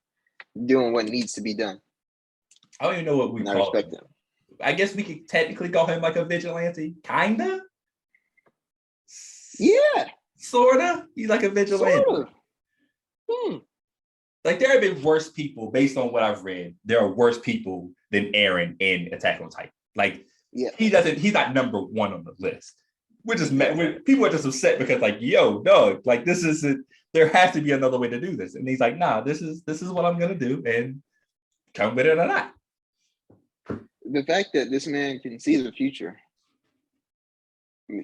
doing what needs to be done. I don't even know what we call him. I guess we could technically call him like a vigilante, kinda. Yeah, sorta. He's like a vigilante. Sort of. Like there have been worse people based on what I've read. There are worse people than Eren in Attack on Titan. Like yeah, he's not number 1 on the list. We're just people are just upset because like, yo, dog, like this isn't. There has to be another way to do this, and he's like, nah, this is what I'm gonna do, and come with it or not. The fact that this man can see the future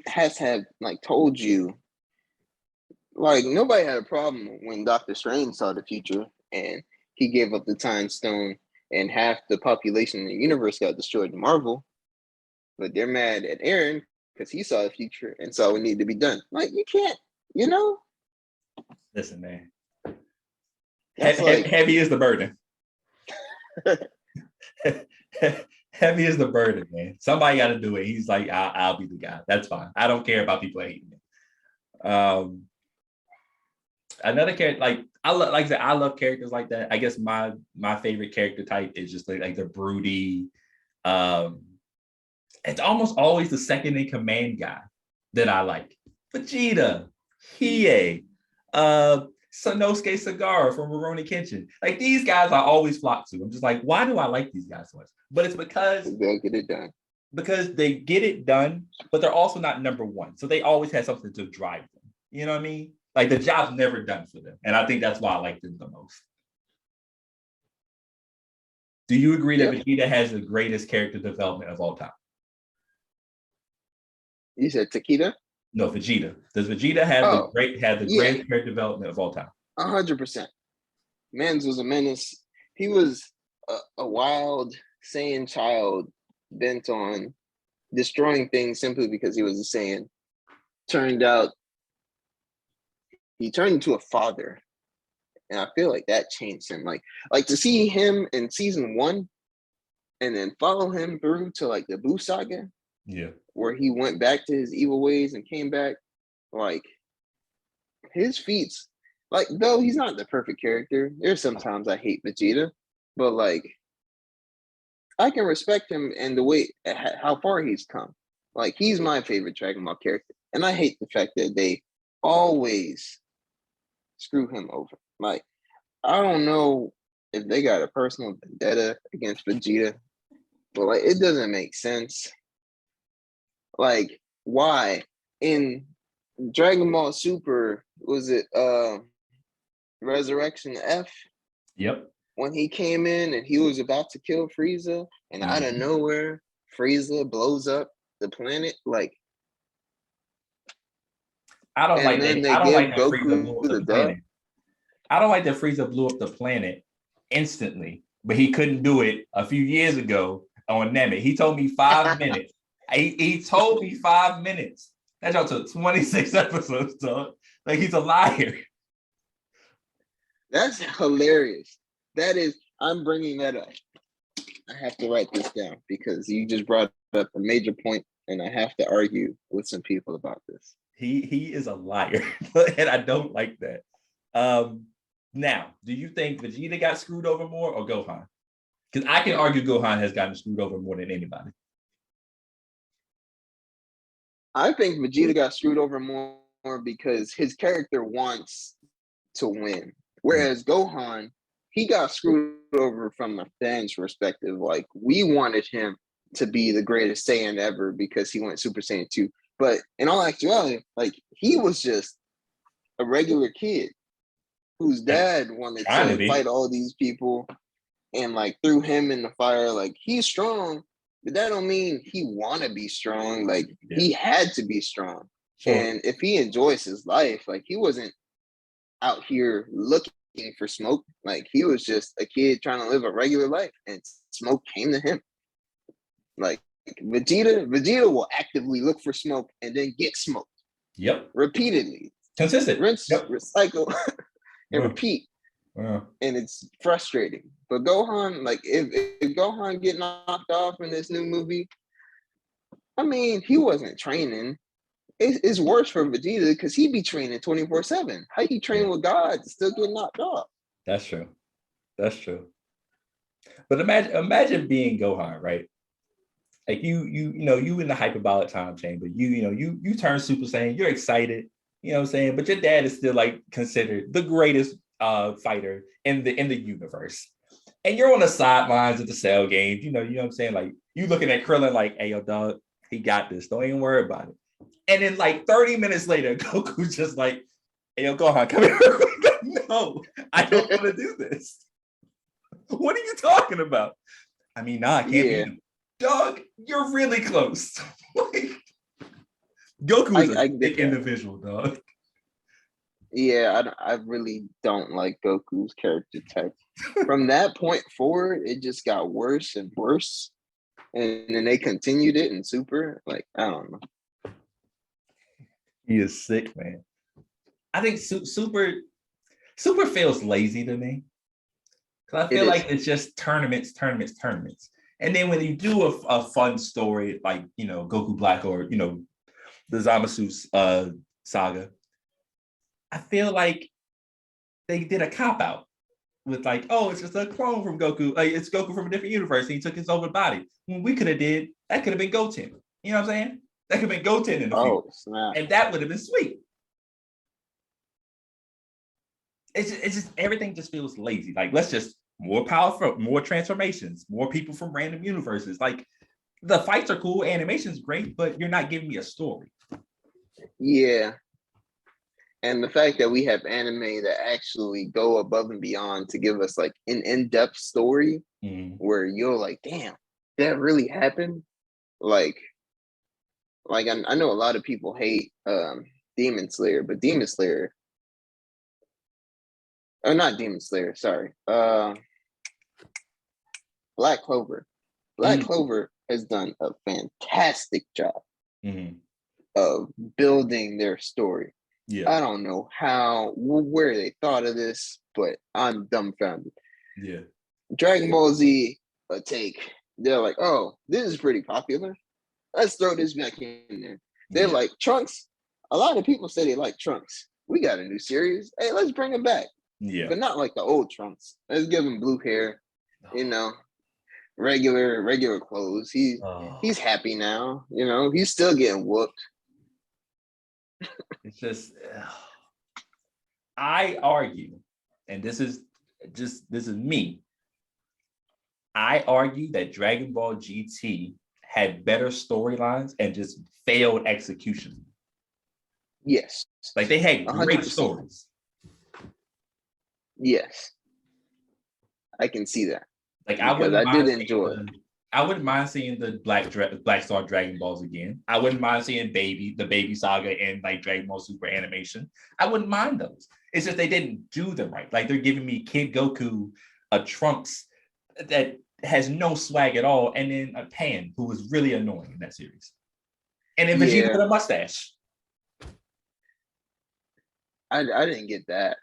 has had like told you, like nobody had a problem when Doctor Strange saw the future and he gave up the Time Stone and half the population in the universe got destroyed in Marvel, but they're mad at Eren because he saw the future and saw what needed to be done. Like you can't, you know. Listen, man. Heavy is the burden. Heavy is the burden, man. Somebody got to do it. He's like, I'll be the guy. That's fine. I don't care about people hating me. Another character, like I said, I love characters like that. I guess my favorite character type is just like the broody. It's almost always the second in command guy that I like. Vegeta, Hiei, Sanosuke Sagara from Rurouni Kenshin. Like these guys I always flock to. I'm just like, why do I like these guys so much? But it's because they get it done. Because they get it done, but they're also not number 1. So they always have something to drive them. You know what I mean? Like the job's never done for them. And I think that's why I like them the most. Do you agree that Yep. Vegeta has the greatest character development of all time? You said Takeda? No, Vegeta. Does Vegeta have Oh, the yeah, greatest character development of all time? 100%. Mans was a menace. He was a wild Saiyan child bent on destroying things simply because he was a Saiyan. Turned out he turned into a father, and I feel like that changed him. Like to see him in season 1, and then follow him through to like the Buu saga, Yeah. where he went back to his evil ways and came back. Like his feats, like though he's not the perfect character. There's sometimes I hate Vegeta, but like I can respect him and the way how far he's come. Like he's my favorite Dragon Ball character, and I hate the fact that they always screw him over. Like I don't know if they got a personal vendetta against Vegeta, but like it doesn't make sense. Like why in Dragon Ball Super was it Resurrection F Yep. when he came in and he was about to kill Frieza, and out of nowhere Frieza blows up the planet, like, I don't and like then that. they I don't give like that Frieza Goku blew up the the dub. planet. I don't like that Frieza blew up the planet instantly, but he couldn't do it a few years ago on Namek. He told me 5 minutes. He told me 5 minutes. That y'all took 26 episodes, dog. Like he's a liar. That's hilarious. That is, I'm bringing that up. I have to write this down because you just brought up a major point, and I have to argue with some people about this. He is a liar, and I don't like that. Now, do you think Vegeta got screwed over more or Gohan? Because I can argue Gohan has gotten screwed over more than anybody. I think Vegeta got screwed over more because his character wants to win. Whereas Gohan, he got screwed over from a fan's perspective. Like, we wanted him to be the greatest Saiyan ever because he went Super Saiyan 2. But in all actuality, like, he was just a regular kid whose dad wanted to fight all these people and, like, threw him in the fire. Like, he's strong, but that don't mean he want to be strong. Like, he had to be strong. Sure. And if he enjoys his life, like, he wasn't out here looking for smoke. Like he was just a kid trying to live a regular life, and smoke came to him. Like Vegeta will actively look for smoke and then get smoked. Yep. Repeatedly. Consistent. Rinse, recycle, and repeat. And it's frustrating. But Gohan, like if Gohan get knocked off in this new movie, I mean, he wasn't training. It's worse for Vegeta because he be training 24/7. How you train with God still get knocked off? That's true. That's true. But imagine being Gohan, right? Like you in the hyperbolic time chamber. You turn Super Saiyan. You're excited. You know what I'm saying? But your dad is still like considered the greatest fighter in the universe. And you're on the sidelines of the Cell games. You know what I'm saying? Like you looking at Krillin like, hey, yo, dog, he got this. Don't even worry about it. And then like 30 minutes later, Goku's just like, hey, yo, Gohan, come here. No, I don't want to do this. What are you talking about? I mean, nah, I can't beat him. Dog, you're really close. Like, Goku is a big individual, dog. Yeah, I really don't like Goku's character type. From that point forward, it just got worse and worse. And then they continued it in Super. Like, I don't know. He is sick, man. I think Super feels lazy to me. Because I feel like it's just tournaments. And then when you do a fun story like, Goku Black or, the Zamasu saga, I feel like they did a cop-out with like, oh, it's just a clone from Goku. It's Goku from a different universe. And he took his over body. When we could have that could have been Goten. You know what I'm saying? That could have been Goten in the future. Snap. And that would have been sweet. It's just everything just feels lazy. Like, let's just more powerful, more transformations, more people from random universes. Like, the fights are cool, animation's great, but you're not giving me a story. Yeah. And the fact that we have anime that actually go above and beyond to give us like an in-depth story where you're like, damn, that really happened. Like, I know a lot of people hate Demon Slayer, but Demon Slayer, or not Demon Slayer, sorry, Black Clover. Black Clover has done a fantastic job of building their story. Yeah. I don't know where they thought of this, but I'm dumbfounded. Yeah. Dragon Ball Z, a take. They're like, oh, this is pretty popular. Let's throw this back in there. They're like, Trunks. A lot of people say they like Trunks. We got a new series. Hey, let's bring him back. Yeah. But not like the old Trunks. Let's give him blue hair, regular clothes. He's happy now. He's still getting whooped. It's just, I argue, and this is me. I argue that Dragon Ball GT had better storylines and just failed execution. Yes. Like they had great 100%. stories. Yes. I can see that. Like I did enjoy it. I wouldn't mind seeing the Black Star Dragon Balls again. I wouldn't mind seeing the Baby Saga and like Dragon Ball Super animation. I wouldn't mind those. It's just they didn't do them right. Like they're giving me Kid Goku, a Trunks that has no swag at all, and then a Pan who was really annoying in that series, and then Vegeta with a mustache. I didn't get that,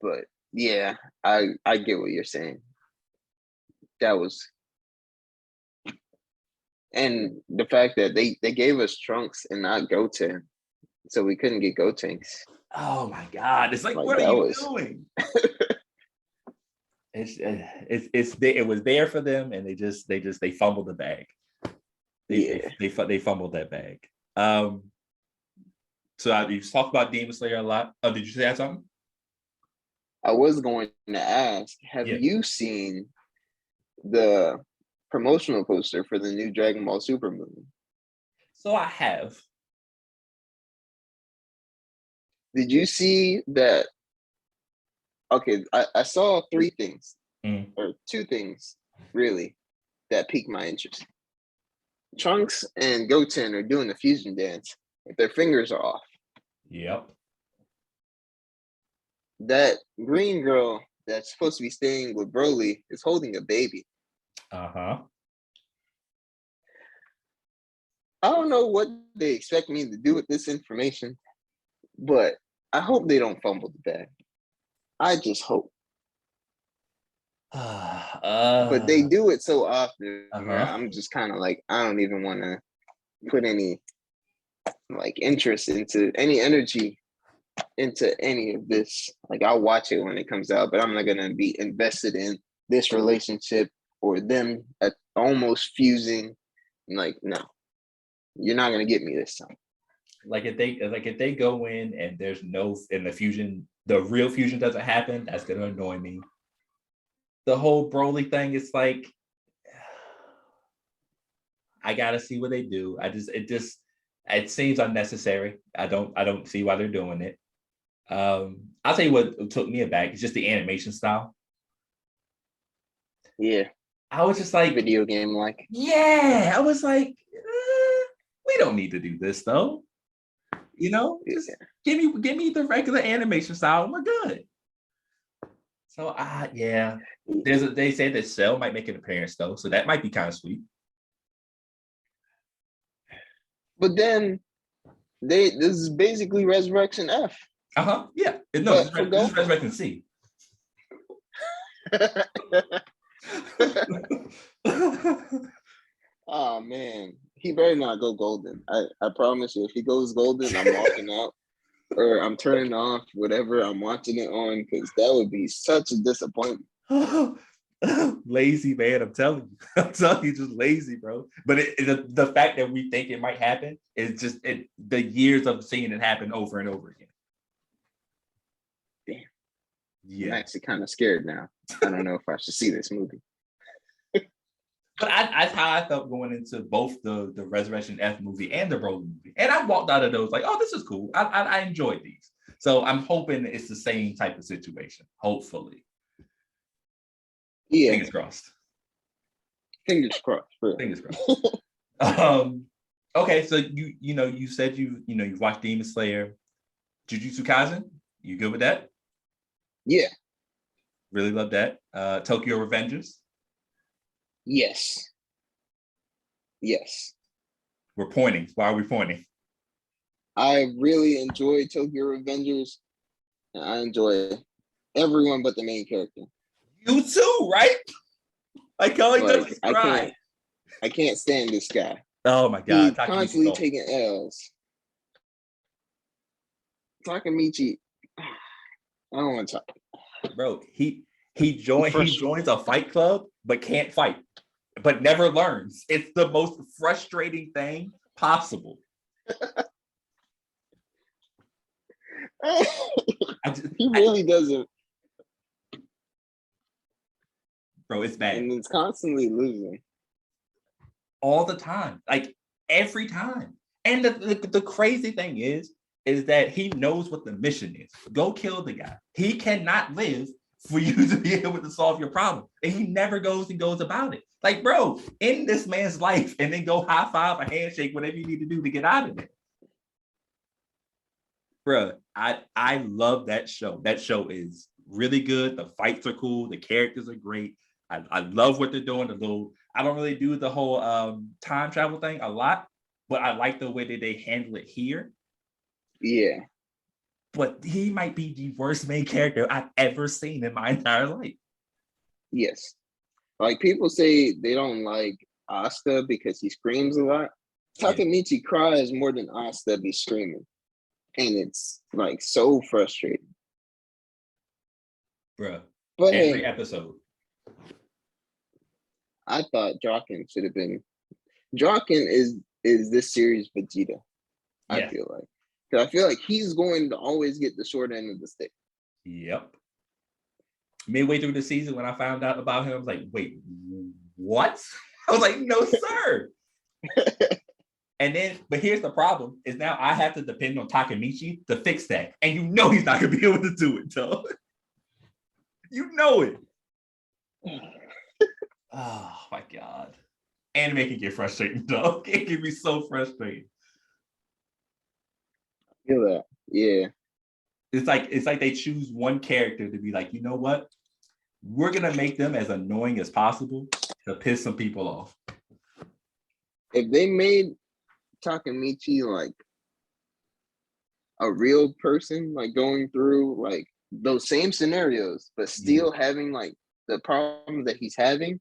but yeah, I get what you're saying. That was. And the fact that they gave us Trunks and not Goten, so we couldn't get Gotenks. Oh my God! It's like what are you doing? It was there for them, and they fumbled the bag. They fumbled that bag. So you talked about Demon Slayer a lot. Oh, did you say something? I was going to ask, have you seen the promotional poster for the new Dragon Ball Super movie? So I have. Did you see that? Okay, I saw three things, or two things, really, that piqued my interest. Trunks and Goten are doing the fusion dance, but their fingers are off. Yep. That green girl that's supposed to be staying with Broly is holding a baby. Uh-huh. I don't know what they expect me to do with this information, but I hope they don't fumble the bag. I just hope. But they do it so often where I'm just kind of like, I don't even want to put any like interest into any energy into any of this. Like I'll watch it when it comes out, but I'm not gonna be invested in this relationship or them almost fusing. Like, no, you're not gonna get me this time. Like if they go in and there's the real fusion doesn't happen, that's gonna annoy me. The whole Broly thing is like, I gotta see what they do. It seems unnecessary. I don't see why they're doing it. I'll tell you what took me aback. It's just the animation style. Yeah. I was just like video game like. Yeah. I was like, we don't need to do this though. Just give me the regular animation style and we're good. So yeah. They say that Cell might make an appearance though, so that might be kind of sweet. But then this is basically Resurrection F. Yeah. No, this is Resurrection C. Oh man, he better not go golden. I promise you, if he goes golden, I'm walking out or I'm turning off whatever I'm watching it on, because that would be such a disappointment. Lazy, man. I'm telling you, just lazy, bro. But the fact that we think it might happen is just the years of seeing it happen over and over again. Damn. Yeah. I'm actually kind of scared now. I don't know if I should see this movie. But that's how I felt going into both the Resurrection F movie and the Broly movie. And I walked out of those like, oh, this is cool. I enjoyed these. So I'm hoping it's the same type of situation. Hopefully. Yeah. Fingers crossed. Fingers crossed. Fingers crossed. Okay, so you said you've watched Demon Slayer, Jujutsu Kaisen. You good with that? Yeah. Really love that. Tokyo Revengers. Yes. Yes. We're pointing. Why are we pointing? I really enjoy Tokyo Revengers, and I enjoy everyone but the main character. You too, right? Like all he does is cry. I can't stand this guy. Oh my god, He's constantly taking L's. Takemichi, I don't want to talk. Bro, he joins a fight club but can't fight, but never learns. It's the most frustrating thing possible. He really doesn't. Bro, it's bad. And it's constantly losing. All the time. Like every time. And the crazy thing is that he knows what the mission is. Go kill the guy. He cannot live for you to be able to solve your problem. And he never goes about it. Like, bro, end this man's life and then go high five, a handshake, whatever you need to do to get out of there. Bro, I love that show. That show is really good. The fights are cool. The characters are great. I love what they're doing. I don't really do the whole time travel thing a lot, but I like the way that they handle it here. Yeah. But he might be the worst main character I've ever seen in my entire life. Yes. Like people say they don't like Asta because he screams a lot. Takemichi cries more than Asta be screaming. And it's like so frustrating. Bruh. But every episode. I thought Draken should have been. Draken is this series Vegeta. Yeah. I feel like. Because I feel like he's going to always get the short end of the stick. Yep. Midway through the season, when I found out about him, I was like, wait, what? I was like, no, sir. And then, but here's the problem, is now I have to depend on Takemichi to fix that. And you know he's not going to be able to do it, though. You know it. Oh, my God. Anime can get frustrating, though. It can be so frustrating. I feel that. Yeah. It's like they choose one character to be like, you know what? We're going to make them as annoying as possible to piss some people off. If they made Takemichi like a real person, like going through like those same scenarios, but still having like the problems that he's having,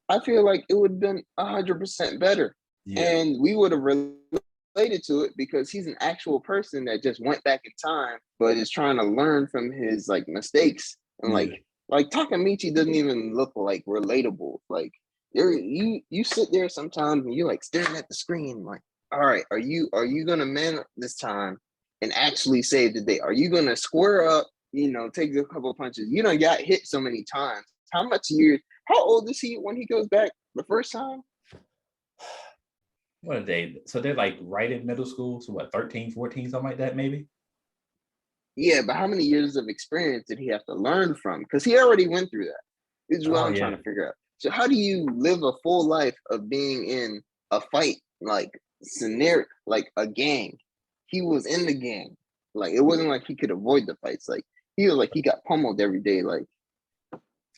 I feel like it would have been 100% better. And we would have related to it because he's an actual person that just went back in time, but is trying to learn from his like mistakes. And like Takemichi doesn't even look like relatable. Like you sit there sometimes and you're like staring at the screen, like, all right, are you gonna man up this time and actually save the day? Are you gonna square up, take a couple of punches? You know, got hit so many times. How old is he when he goes back the first time? What are they? So they're like right in middle school. So what, 13, 14, something like that, maybe? Yeah, but how many years of experience did he have to learn from? Because he already went through that. This is what I'm trying to figure out. So how do you live a full life of being in a fight, like scenario, like a gang? He was in the gang. Like, it wasn't like he could avoid the fights. Like, he was like, he got pummeled every day. Like,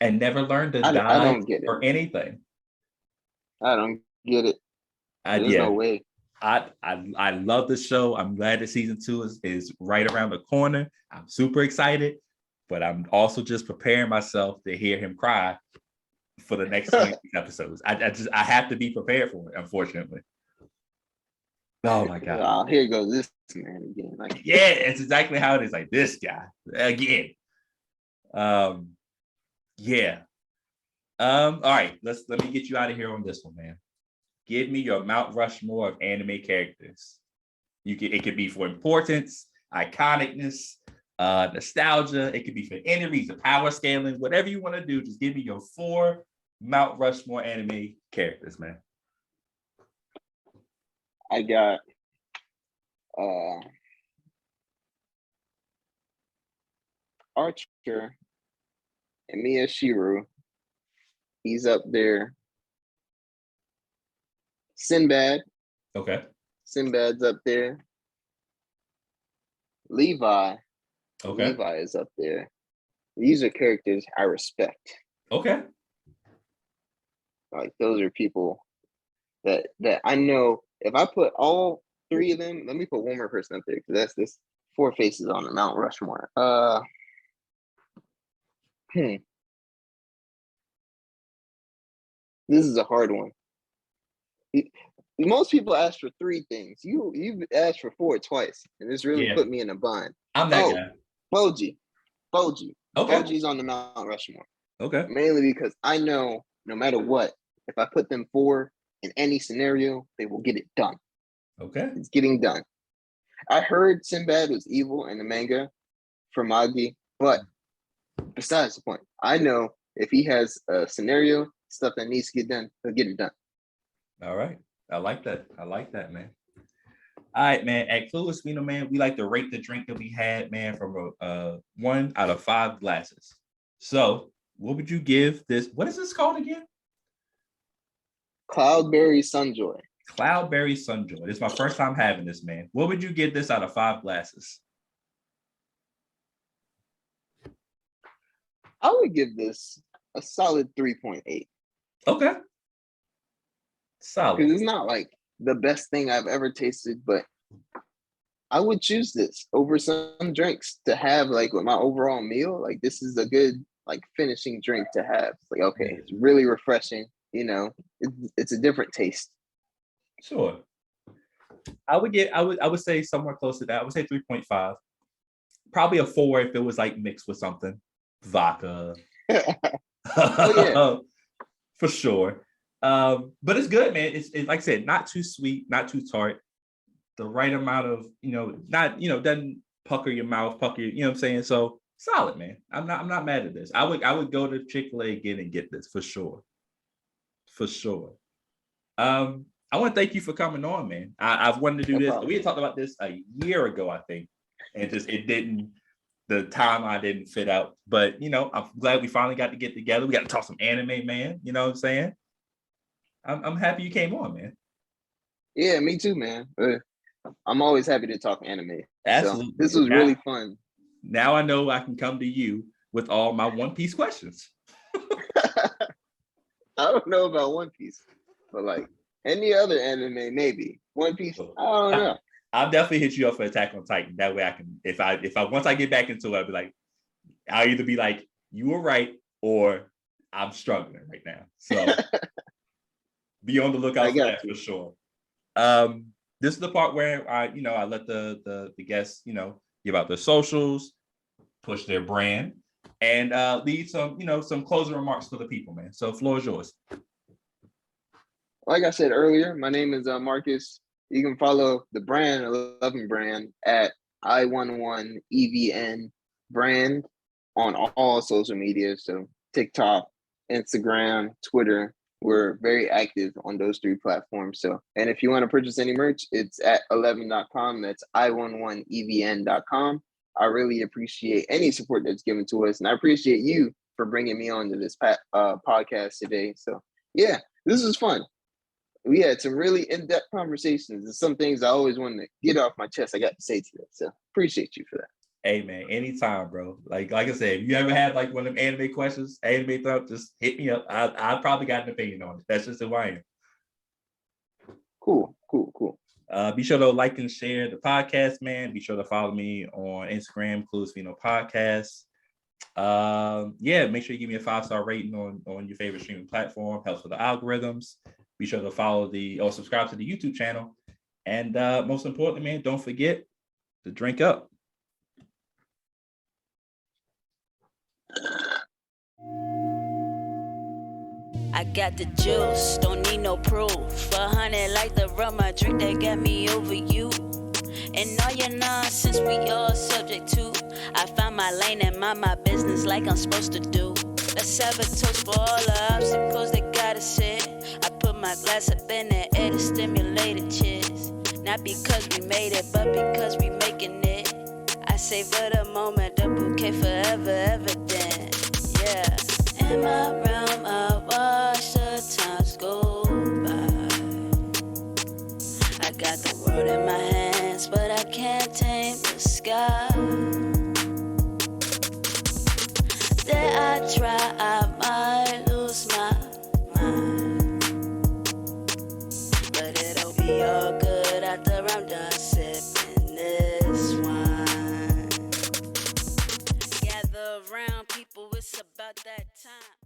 and never learned to die I don't get it. or anything. I don't get it. There's no way. I love the show. I'm glad that season 2 is right around the corner. I'm super excited, but I'm also just preparing myself to hear him cry for the next 20 episodes. I have to be prepared for it, unfortunately. Oh my God. Oh, here goes this man again. Like, yeah, it's exactly how it is. Like, this guy again. Yeah. All right, let me get you out of here on this one, man. Give me your Mount Rushmore of anime characters. It could be for importance, iconicness, nostalgia. It could be for any reason, power scaling, whatever you want to do. Just give me your 4 Mount Rushmore anime characters, man. I got Archer and Miyashiro. He's up there. Sinbad. Okay. Sinbad's up there. Levi. Okay. Levi is up there. These are characters I respect. Okay. Like those are people that I know. If I put all three of them, let me put one more person up there because this 4 faces on the Mount Rushmore. This is a hard one. Most people ask for 3 things. You've asked for 4 twice, and this really put me in a bind. I'm that guy. Boji. Okay. Boji's on the Mount Rushmore. Okay. Mainly because I know no matter what, if I put them 4 in any scenario, they will get it done. Okay. It's getting done. I heard Sinbad was evil in the manga for Magi, but besides the point, I know if he has a scenario, stuff that needs to get done, he'll get it done. All right. I like that. I like that, man. All right, man. At Clueless, Vino, man, we like to rate the drink that we had, man, from a 1 out of 5 glasses. So what would you give this? What is this called again? Cloudberry Sunjoy. Cloudberry Sunjoy. It's my first time having this, man. What would you give this out of 5 glasses? I would give this a solid 3.8. Okay. Solid. Because it's not like the best thing I've ever tasted, but I would choose this over some drinks to have like with my overall meal. Like this is a good like finishing drink to have. It's like, okay, it's really refreshing. You know, it's a different taste. Sure. I would say somewhere close to that. I would say 3.5. Probably a 4 if it was like mixed with something. Vodka. Oh yeah. For sure. But it's good, man. It's like I said, not too sweet, not too tart. The right amount of, not, doesn't pucker your mouth, you know what I'm saying? So solid, man. I'm not mad at this. I would go to Chick-fil-A again and get this for sure. For sure. I want to thank you for coming on, man. I've wanted to do this. Problem. We had talked about this a year ago, I think. And the timeline didn't fit out. But, I'm glad we finally got to get together. We got to talk some anime, man. You know what I'm saying? I'm happy you came on, man. Yeah, me too, man. I'm always happy to talk anime. Absolutely. So this was really fun. Now I know I can come to you with all my One Piece questions. I don't know about One Piece, but like any other anime, maybe. One Piece, I don't know. I'll definitely hit you up for Attack on Titan. That way I can, if I once I get back into it, I'll be like, I'll either be like, you were right, or I'm struggling right now. So be on the lookout for that for sure. This is the part where I let the guests, give out their socials, push their brand, and leave some closing remarks for the people, man. So floor is yours. Like I said earlier, my name is Marcus. You can follow the brand, 11 brand, at I11EVN brand on all social media. So TikTok, Instagram, Twitter. We're very active on those 3 platforms. So, and if you want to purchase any merch, it's at 11.com. That's I11EVN.com. I really appreciate any support that's given to us. And I appreciate you for bringing me on to this podcast today. So yeah, this was fun. We had some really in-depth conversations and some things I always wanted to get off my chest. I got to say today. So appreciate you for that. Hey man, anytime, bro. Like I said, if you ever had like one of them anime questions, anime stuff, just hit me up. I probably got an opinion on it. That's just who I am. Cool. Be sure to like and share the podcast, man. Be sure to follow me on Instagram, Clueless Vino Podcast. Make sure you give me a 5-star rating on your favorite streaming platform. Helps with the algorithms. Be sure to subscribe to the YouTube channel. And most importantly, man, don't forget to drink up. I got the juice, don't need no proof. 100 like the rum, I drink that got me over you. And all your nonsense, we all subject to. I found my lane and mind my business like I'm supposed to do. Let's have a toast for all the obstacles that gotta sit. I put my glass up in the air to stimulate the cheers. Not because we made it, but because we making it. I savor the moment, the bouquet forever evident. Yeah. In my realm, I watch the times go by. I got the world in my hands, but I can't tame the sky. Dare I try, I might lose my mind. But it'll be all good after I'm done sipping this wine. Gather around, people, it's about that time.